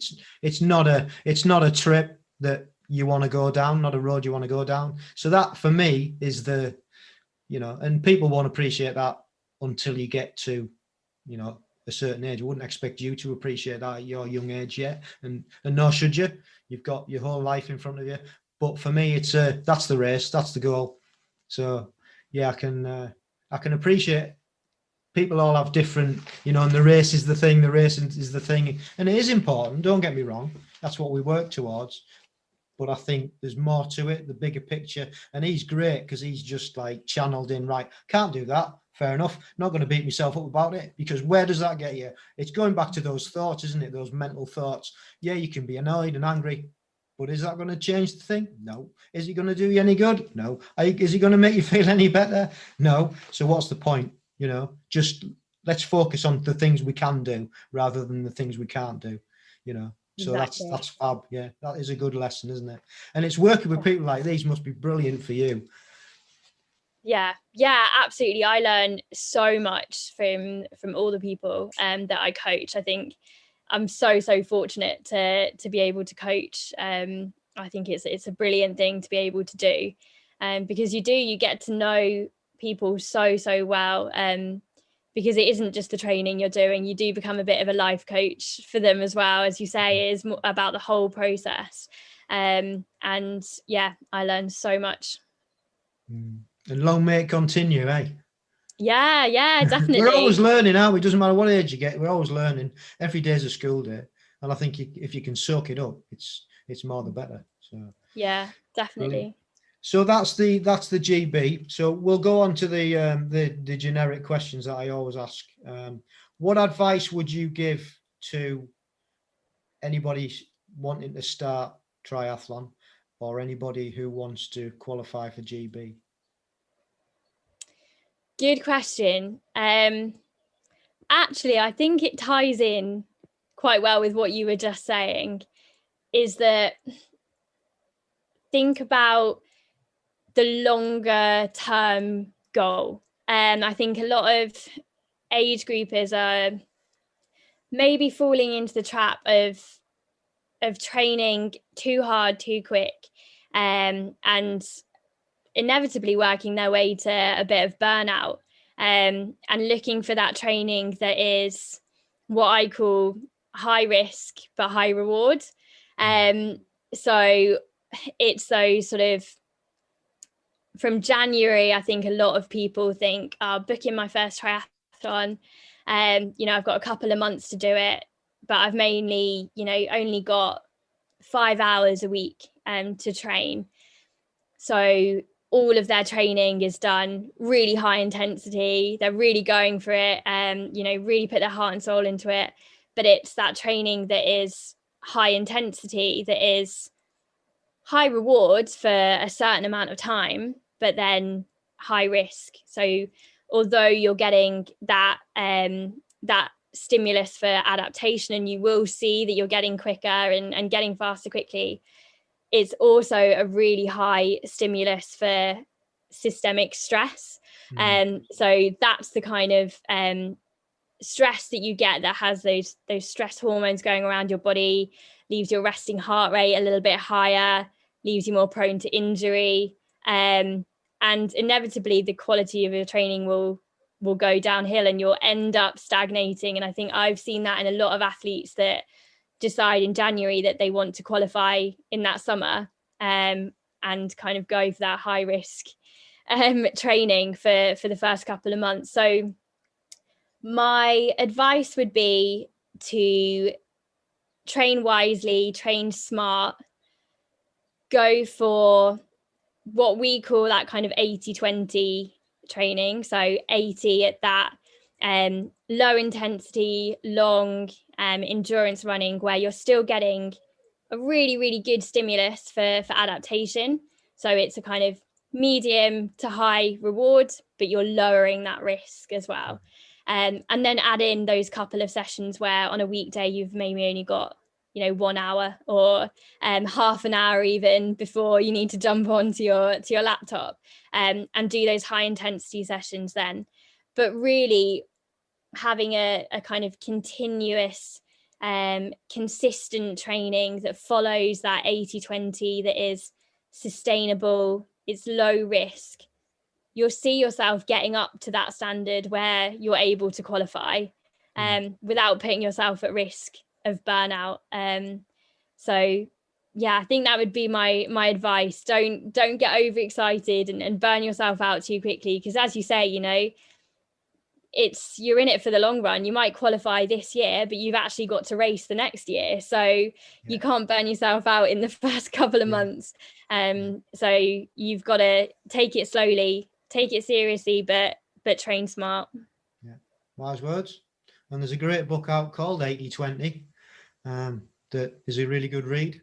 it's not a trip that you want to go down, not a road you want to go down. So that for me is the, you know, and people won't appreciate that until you get to, you know, a certain age. I wouldn't expect you to appreciate that at your young age yet, and nor should you. You've got your whole life in front of you. But for me, it's that's the race, that's the goal. So yeah, I can appreciate people all have different, you know, and the race is the thing, and it is important, don't get me wrong, that's what we work towards. But I think there's more to it, the bigger picture. And he's great because he's just like channeled in, right, can't do that, fair enough, not going to beat myself up about it, because where does that get you? It's going back to those thoughts, isn't it? Those mental thoughts. Yeah, you can be annoyed and angry, but is that going to change the thing? No. Is it going to do you any good? No. Is it going to make you feel any better? No. So what's the point? You know, just let's focus on the things we can do rather than the things we can't do, you know. So exactly. That's fab. Yeah, that is a good lesson, isn't it? And it's working with people like these must be brilliant for you. Yeah, absolutely. I learn so much from all the people that I coach. I think I'm so fortunate to be able to coach. I think it's a brilliant thing to be able to do, because you get to know people so well, because it isn't just the training you're doing. You do become a bit of a life coach for them as well. As you say, it is more about the whole process. And yeah, I learned so much. And long may it continue, eh? Yeah, definitely. We're always learning, aren't we? It doesn't matter what age you get, we're always learning. Every day's a school day. And I think if you can soak it up, it's more the better. So yeah, definitely. Brilliant. So that's the GB. So we'll go on to the generic questions that I always ask. What advice would you give to anybody wanting to start triathlon, or anybody who wants to qualify for GB? Good question. Actually, I think it ties in quite well with what you were just saying, is that think about the longer term goal. And I think a lot of age groupers are maybe falling into the trap of training too hard too quick, and inevitably working their way to a bit of burnout, and looking for that training that is what I call high risk but high reward. So it's those sort of, from January, I think a lot of people think, booking my first triathlon, I've got a couple of months to do it, but I've mainly, only got 5 hours a week to train. So all of their training is done really high intensity. They're really going for it, really put their heart and soul into it. But it's that training that is high intensity, that is high rewards for a certain amount of time, but then high risk. So although you're getting that stimulus for adaptation, and you will see that you're getting quicker and getting faster quickly, it's also a really high stimulus for systemic stress. So that's the kind of stress that you get that has those stress hormones going around your body, leaves your resting heart rate a little bit higher, leaves you more prone to injury, and inevitably the quality of your training will go downhill, and you'll end up stagnating. And I think I've seen that in a lot of athletes that decide in January that they want to qualify in that summer, and kind of go for that high risk training for the first couple of months. So my advice would be to train wisely, train smart, go for what we call that kind of 80-20 training. So 80 at that low intensity, long endurance running, where you're still getting a really, really good stimulus for adaptation. So it's a kind of medium to high reward, but you're lowering that risk as well. And then add in those couple of sessions where on a weekday you've maybe only got 1 hour or half an hour even before you need to jump onto your laptop, and do those high intensity sessions then. But really having a kind of continuous consistent training that follows that 80-20, that is sustainable, it's low risk, you'll see yourself getting up to that standard where you're able to qualify without putting yourself at risk of burnout. So yeah, I think that would be my advice. Don't get overexcited and burn yourself out too quickly, because as you say, you're in it for the long run. You might qualify this year, but you've actually got to race the next year, so you can't burn yourself out in the first couple of months. So you've got to take it slowly, take it seriously, but train smart. Wise words. And there's a great book out called 80-20 that is a really good read.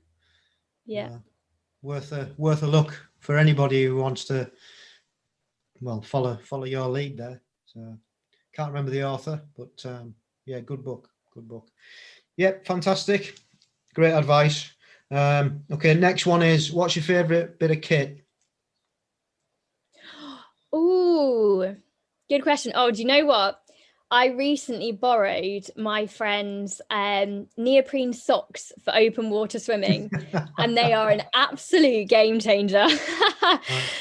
Worth a look for anybody who wants to follow your lead there. So can't remember the author, but good book. Yep, fantastic. Great advice. Okay, next one is, what's your favourite bit of kit? Ooh, good question. Oh, do you know what? I recently borrowed my friend's neoprene socks for open water swimming, and they are an absolute game changer.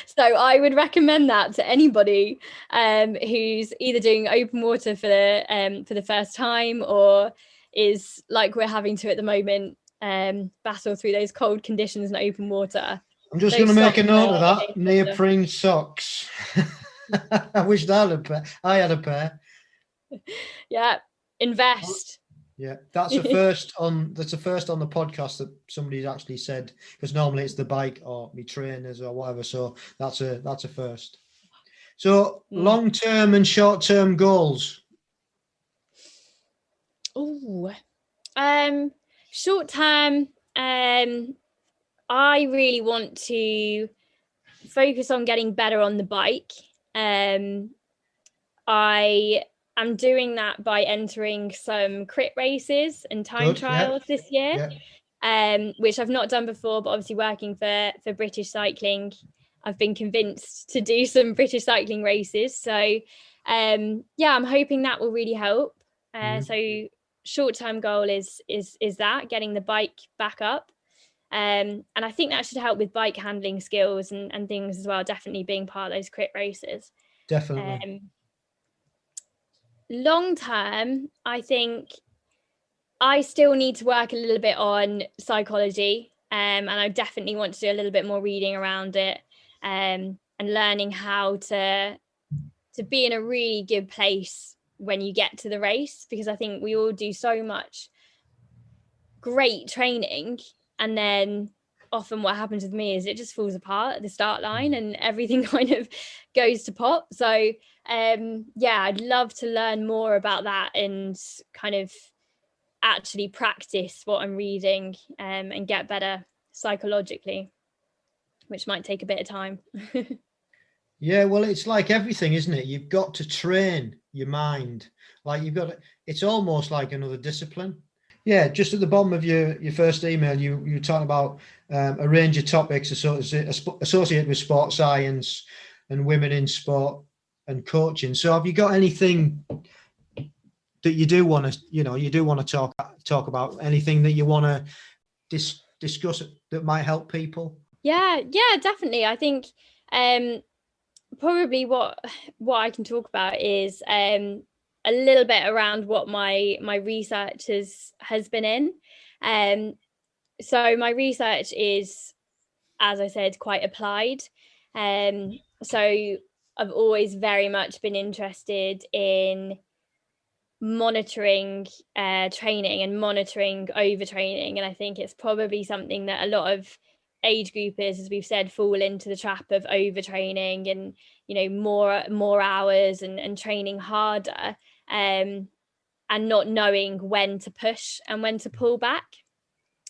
So I would recommend that to anybody who's either doing open water for the first time, or is like we're having to at the moment, battle through those cold conditions in open water. I'm just going to make a note of that. Neoprene socks. I wish I had a pair. Yeah, invest. Yeah, that's a first on the podcast that somebody's actually said, because normally it's the bike or me trainers or whatever. So that's a first. So long-term and short-term goals. Oh, short-term. I really want to focus on getting better on the bike. I'm doing that by entering some crit races and time trials this year, which I've not done before, but obviously working for British Cycling, I've been convinced to do some British cycling races. So I'm hoping that will really help. So short-term goal is that getting the bike back up. And I think that should help with bike handling skills and things as well, definitely being part of those crit races. Definitely. Long term, I think I still need to work a little bit on psychology, and I definitely want to do a little bit more reading around it, and learning how to be in a really good place when you get to the race, because I think we all do so much great training, and then often what happens with me is it just falls apart at the start line and everything kind of goes to pop. So I'd love to learn more about that and kind of actually practice what I'm reading, and get better psychologically, which might take a bit of time. Yeah, well, it's like everything, isn't it? You've got to train your mind. Like you've got to, it's almost like another discipline. Yeah, just at the bottom of your first email, you were talking about a range of topics associated with sports science and women in sport and coaching. So have you got anything that you do want to, talk about, anything that you want to discuss that might help people? Yeah, definitely. I think probably what I can talk about is a little bit around what my research has been in. So my research is, as I said, quite applied. So I've always very much been interested in monitoring training and monitoring overtraining, and I think it's probably something that a lot of age groupers, as we've said, fall into the trap of overtraining and more hours and training harder, and not knowing when to push and when to pull back.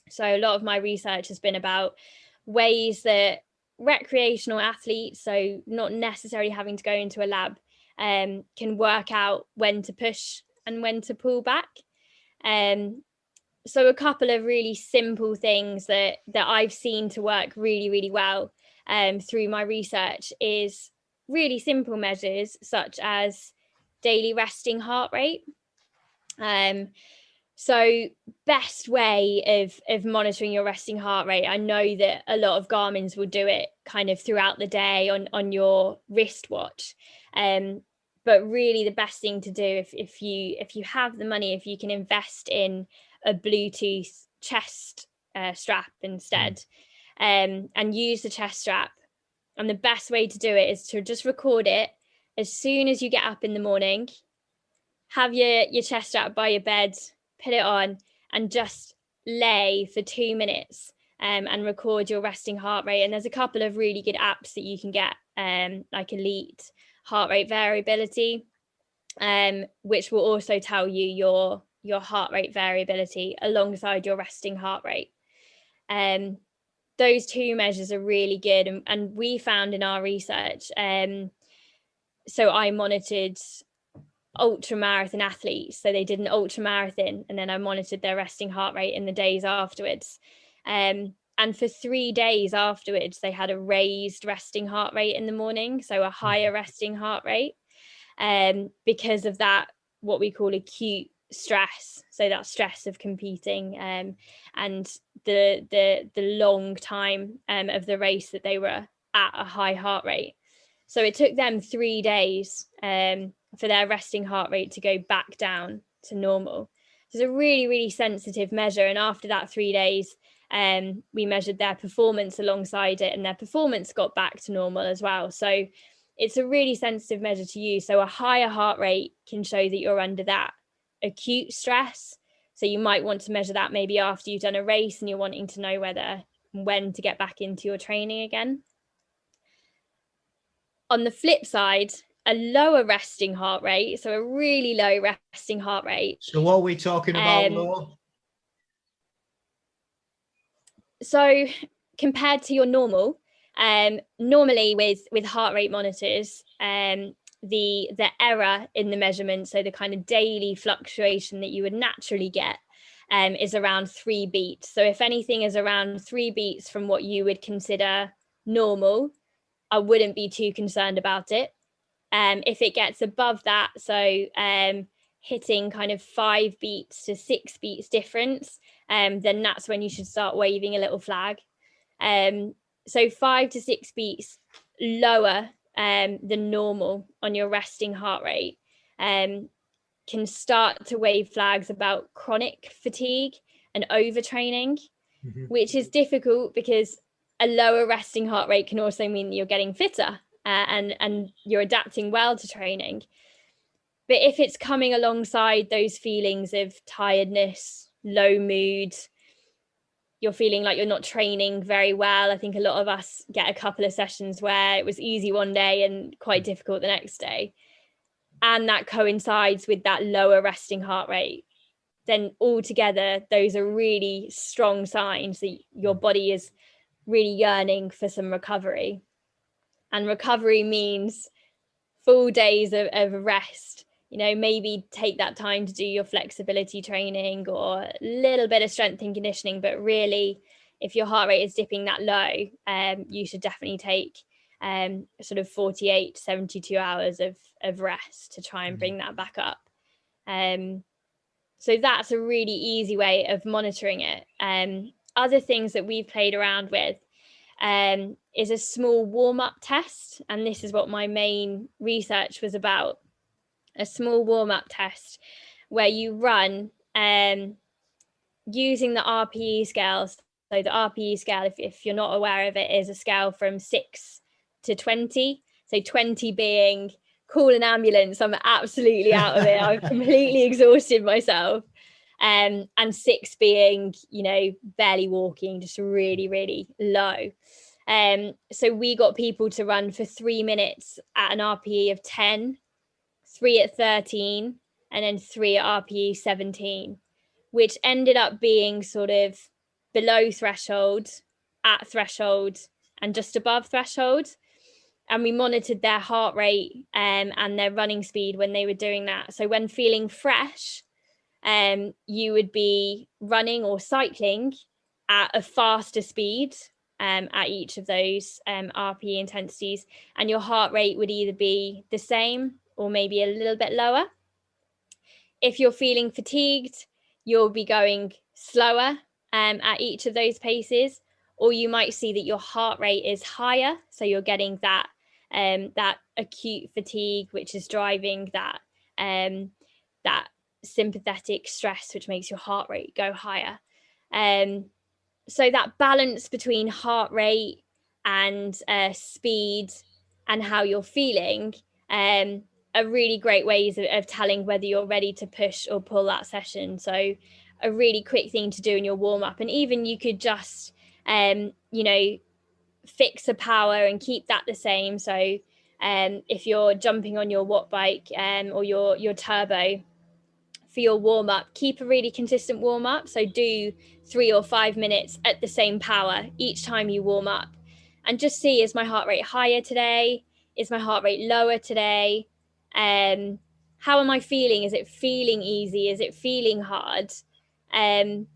So a lot of my research has been about ways that recreational athletes, so not necessarily having to go into a lab, can work out when to push and when to pull back. So a couple of really simple things that I've seen to work really, really well through my research is really simple measures such as daily resting heart rate. So best way of monitoring your resting heart rate, I know that a lot of Garmin's will do it kind of throughout the day on your wristwatch. But really the best thing to do if you have the money, if you can invest in a Bluetooth chest strap instead, and use the chest strap. And the best way to do it is to just record it as soon as you get up in the morning, have your chest strap by your bed, put it on, and just lay for 2 minutes and record your resting heart rate. And there's a couple of really good apps that you can get, like Elite Heart Rate Variability, which will also tell you your heart rate variability alongside your resting heart rate. Those two measures are really good, and we found in our research, so I monitored ultra marathon athletes, so they did an ultra marathon and then I monitored their resting heart rate in the days afterwards, and for 3 days afterwards they had a raised resting heart rate in the morning, so a higher resting heart rate, because of that, what we call acute stress, so that stress of competing, and the long time of the race that they were at a high heart rate. So it took them 3 days for their resting heart rate to go back down to normal. So it's a really, really sensitive measure. And after that 3 days, we measured their performance alongside it, and their performance got back to normal as well. So it's a really sensitive measure to use. So a higher heart rate can show that you're under that acute stress. So you might want to measure that maybe after you've done a race and you're wanting to know when to get back into your training again. On the flip side, a lower resting heart rate, so a really low resting heart rate. So what are we talking about, low? So compared to your normal, normally with heart rate monitors, the error in the measurement, so the kind of daily fluctuation that you would naturally get, is around 3 beats. So if anything is around 3 beats from what you would consider normal, I wouldn't be too concerned about it. If it gets above that, so hitting kind of 5 beats to 6 beats difference, then that's when you should start waving a little flag. So 5 to 6 beats lower than normal on your resting heart rate can start to wave flags about chronic fatigue and overtraining, which is difficult because a lower resting heart rate can also mean that you're getting fitter and you're adapting well to training. But if it's coming alongside those feelings of tiredness, low mood, you're feeling like you're not training very well. I think a lot of us get a couple of sessions where it was easy one day and quite difficult the next day. And that coincides with that lower resting heart rate. Then altogether, those are really strong signs that your body is really yearning for some recovery. And recovery means full days of rest. Maybe take that time to do your flexibility training or a little bit of strength and conditioning. But really, if your heart rate is dipping that low, you should definitely take sort of 48 to 72 hours of rest to try and bring that back up. So that's a really easy way of monitoring it. Other things that we've played around with is a small warm-up test. And this is what my main research was about. A small warm-up test where you run using the RPE scales. So the RPE scale, if you're not aware of it, is a scale from 6 to 20. So 20 being call an ambulance, I'm absolutely out of it, I've completely exhausted myself. And 6 being, barely walking, just really, really low. So we got people to run for 3 minutes at an RPE of 10, 3 at 13, and then 3 at RPE 17, which ended up being sort of below threshold, at threshold, and just above threshold. And we monitored their heart rate and their running speed when they were doing that. So when feeling fresh, you would be running or cycling at a faster speed at each of those RPE intensities, and your heart rate would either be the same or maybe a little bit lower. If you're feeling fatigued, you'll be going slower at each of those paces, or you might see that your heart rate is higher, so you're getting that acute fatigue, which is driving that sympathetic stress, which makes your heart rate go higher. So that balance between heart rate and speed and how you're feeling are really great ways of telling whether you're ready to push or pull that session. So a really quick thing to do in your warm-up, and even you could just fix a power and keep that the same. So if you're jumping on your watt bike or your turbo for your warm-up, keep a really consistent warm-up. So do 3 or 5 minutes at the same power each time you warm up, and just see, is my heart rate higher today? Is my heart rate lower today? How am I feeling? Is it feeling easy? Is it feeling hard? And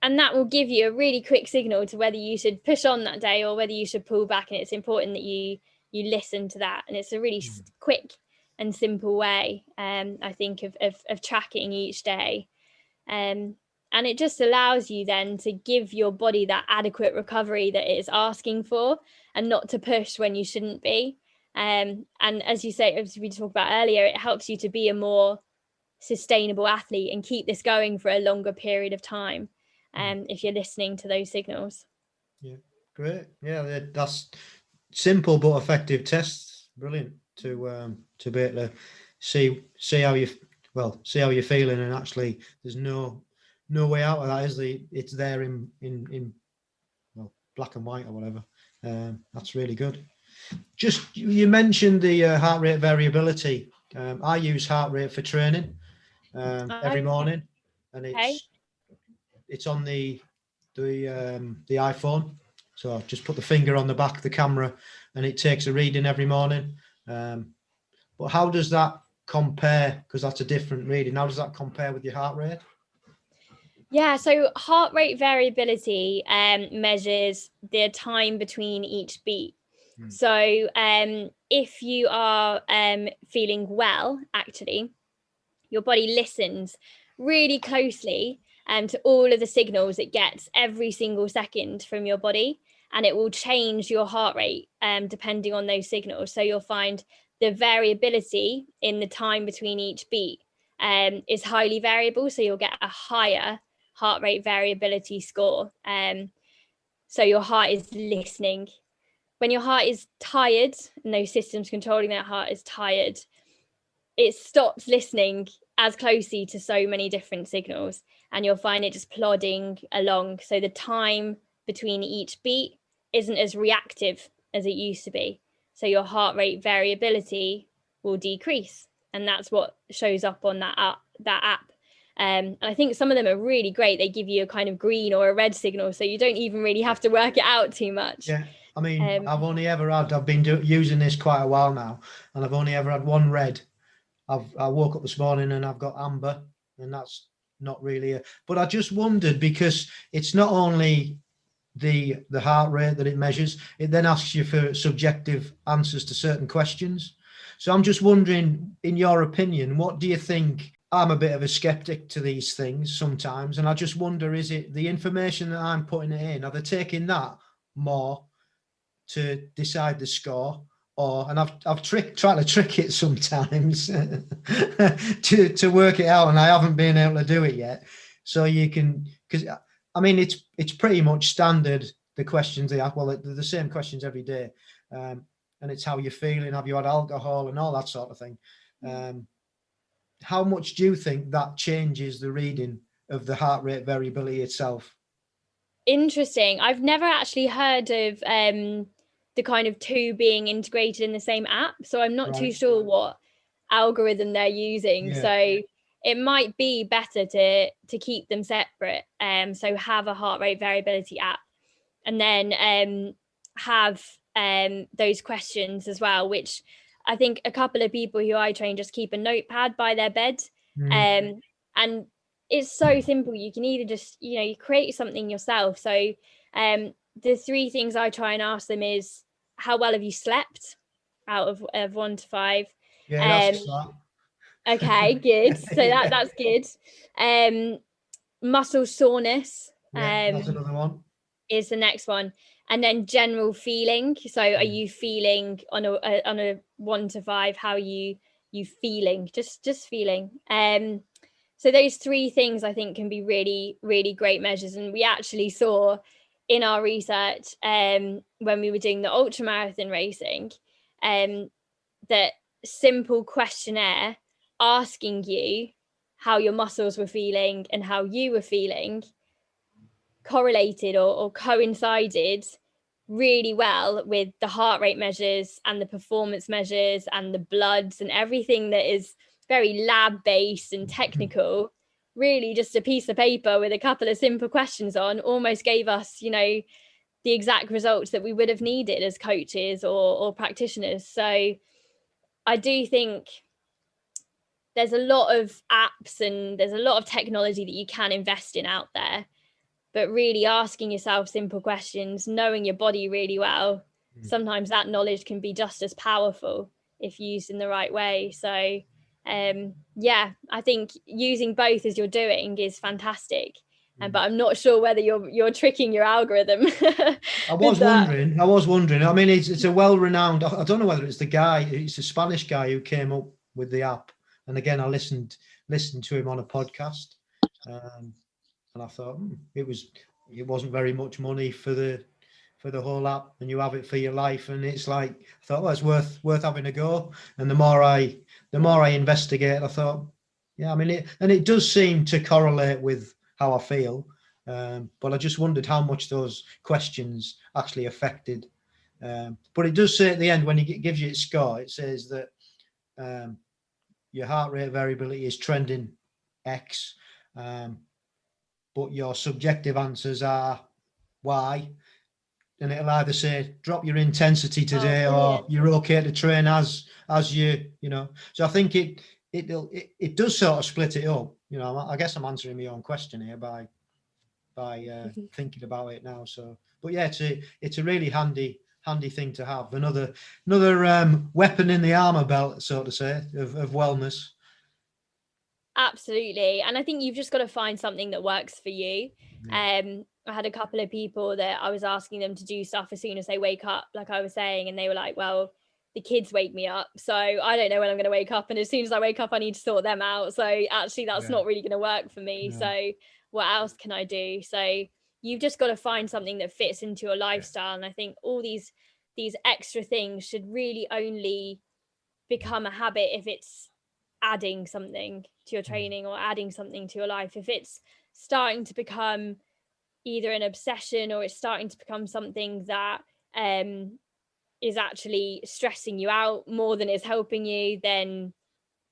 that will give you a really quick signal to whether you should push on that day or whether you should pull back. And it's important that you listen to that. And it's a really quick and simple way, I think, of tracking each day. And it just allows you then to give your body that adequate recovery that it is asking for, and not to push when you shouldn't be. And as you say, as we talked about earlier, it helps you to be a more sustainable athlete and keep this going for a longer period of time. If you're listening to those signals. Yeah, great. Yeah, that's simple but effective tests. Brilliant to be able to see how you're feeling, and actually there's no way out of that, is there? It's there in black and white or whatever. That's really good. Just, you mentioned the heart rate variability. I use heart rate for training every morning, and it's on the iPhone. So I just put the finger on the back of the camera and it takes a reading every morning. But how does that compare? Because that's a different reading. How does that compare with your heart rate? Yeah, so heart rate variability measures the time between each beat. So if you are feeling well, actually, your body listens really closely to all of the signals it gets every single second from your body, and it will change your heart rate depending on those signals. So you'll find the variability in the time between each beat is highly variable, so you'll get a higher heart rate variability score. So your heart is listening. When your heart is tired and those systems controlling that heart is tired, it stops listening as closely to so many different signals, and you'll find it just plodding along. So the time between each beat isn't as reactive as it used to be. So your heart rate variability will decrease, and that's what shows up on that app. And I think some of them are really great. They give you a kind of green or a red signal, so you don't even really have to work it out too much. Yeah, I mean, I've been using this quite a while now, and I've only ever had one red. I woke up this morning and I've got amber, and that's not really but I just wondered, because it's not only the heart rate that it measures, it then asks you for subjective answers to certain questions. So I'm just wondering, in your opinion, what do you think? I'm a bit of a skeptic to these things sometimes, and I just wonder, is it the information that I'm putting it in, are they taking that more to decide the score? And I've tried to trick it sometimes to work it out, and I haven't been able to do it yet. So you can, because I mean, it's pretty much standard, the questions they ask. Well, they're the same questions every day, and it's how you're feeling, have you had alcohol, and all that sort of thing. How much do you think that changes the reading of the heart rate variability itself? Interesting. I've never actually heard of the kind of two being integrated in the same app, so I'm not too sure what algorithm they're using. Yeah. So it might be better to keep them separate. So have a heart rate variability app, and then have those questions as well, which I think a couple of people who I train just keep a notepad by their bed. And it's so simple. You can either just, you create something yourself. So the three things I try and ask them is, how well have you slept out of 1 to 5? Yeah, that's that. Okay, good. So that's good. Muscle soreness. That's another one. Is the next one. And then general feeling. So are you feeling on a 1 to 5? How are you feeling? Just feeling. So those three things I think can be really, really great measures. And we actually saw in our research when we were doing the ultramarathon racing, that simple questionnaire asking you how your muscles were feeling and how you were feeling correlated or coincided really well with the heart rate measures and the performance measures and the bloods and everything that is very lab-based and technical. Really just a piece of paper with a couple of simple questions on almost gave us, the exact results that we would have needed as coaches or practitioners. So I do think there's a lot of apps and there's a lot of technology that you can invest in out there, but really asking yourself simple questions, knowing your body really well, sometimes that knowledge can be just as powerful if used in the right way. So I think using both as you're doing is fantastic. But I'm not sure whether you're tricking your algorithm. I was wondering. I mean, it's a well-renowned, I don't know whether it's a Spanish guy who came up with the app. And again, I listened to him on a podcast. And I thought it wasn't very much money for the whole app, and you have it for your life. And it's like, I thought, well, it's worth having a go. And the more I investigate, I thought, yeah, I mean, it does seem to correlate with how I feel. But I just wondered how much those questions actually affected. But it does say at the end, when it gives you its score, it says that your heart rate variability is trending X. But your subjective answers are Y, and it'll either say drop your intensity today, or you're okay to train as you. So I think it does sort of split it up. I guess I'm answering my own question here by thinking about it now. So, but yeah, it's a really handy thing to have. Another weapon in the armor belt, so to say, of wellness. Absolutely. And I think you've just got to find something that works for you. Yeah. I had a couple of people that I was asking them to do stuff as soon as they wake up, like I was saying, and they were like, well, the kids wake me up, so I don't know when I'm going to wake up. And as soon as I wake up, I need to sort them out. So actually, that's Yeah. not really going to work for me. No. So what else can I do? So you've just got to find something that fits into your lifestyle. And I think all these extra things should really only become a habit if it's adding something to your training or adding something to your life. If it's starting to become either an obsession or it's starting to become something that is actually stressing you out more than it's helping you, then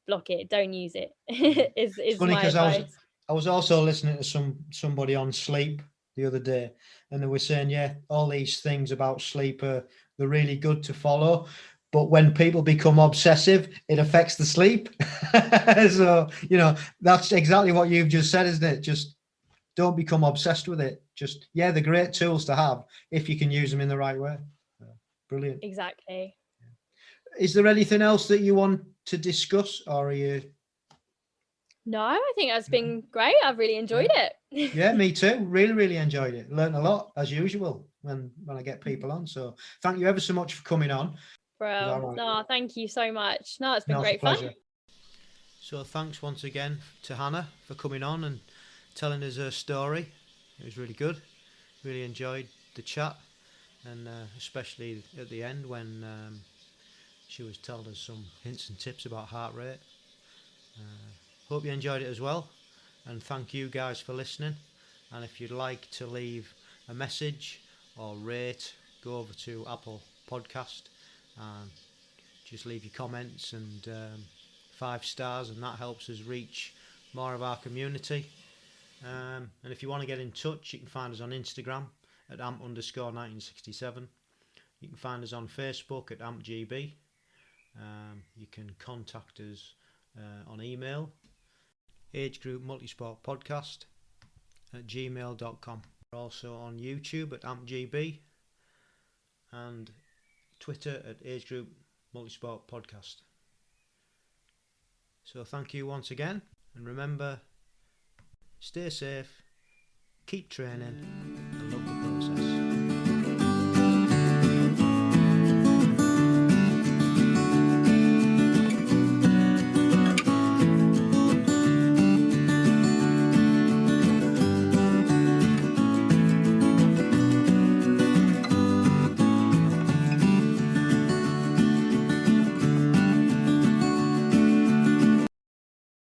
block it, don't use it. is It's is funny my because advice. I was also listening to somebody on sleep the other day, and they were saying, yeah, all these things about sleep they're really good to follow, but when people become obsessive, it affects the sleep. So that's exactly what you've just said, isn't it? Just don't become obsessed with it. Just they're great tools to have if you can use them in the right way. Brilliant. Exactly. Is there anything else that you want to discuss, or are you? No, I think that's been great. I've really enjoyed it. Yeah, me too. Really, really enjoyed it. Learned a lot as usual when I get people on. So thank you ever so much for coming on. All Bro, right. no, thank you so much. No, it's been No, it's a great fun. pleasure. So thanks once again to Hannah for coming on and telling us her story. It was really good. Really enjoyed the chat, and especially at the end when she was telling us some hints and tips about heart rate. Hope you enjoyed it as well, and thank you guys for listening. And if you'd like to leave a message or rate, go over to Apple Podcast and just leave your comments and 5 stars, and that helps us reach more of our community. And if you want to get in touch, you can find us on Instagram at amp_1967. You can find us on Facebook at ampgb. You can contact us on email, agegroupmultisportpodcast@gmail.com. We're also on YouTube at ampgb and Twitter at agegroupmultisportpodcast. So thank you once again, and remember, stay safe, keep training,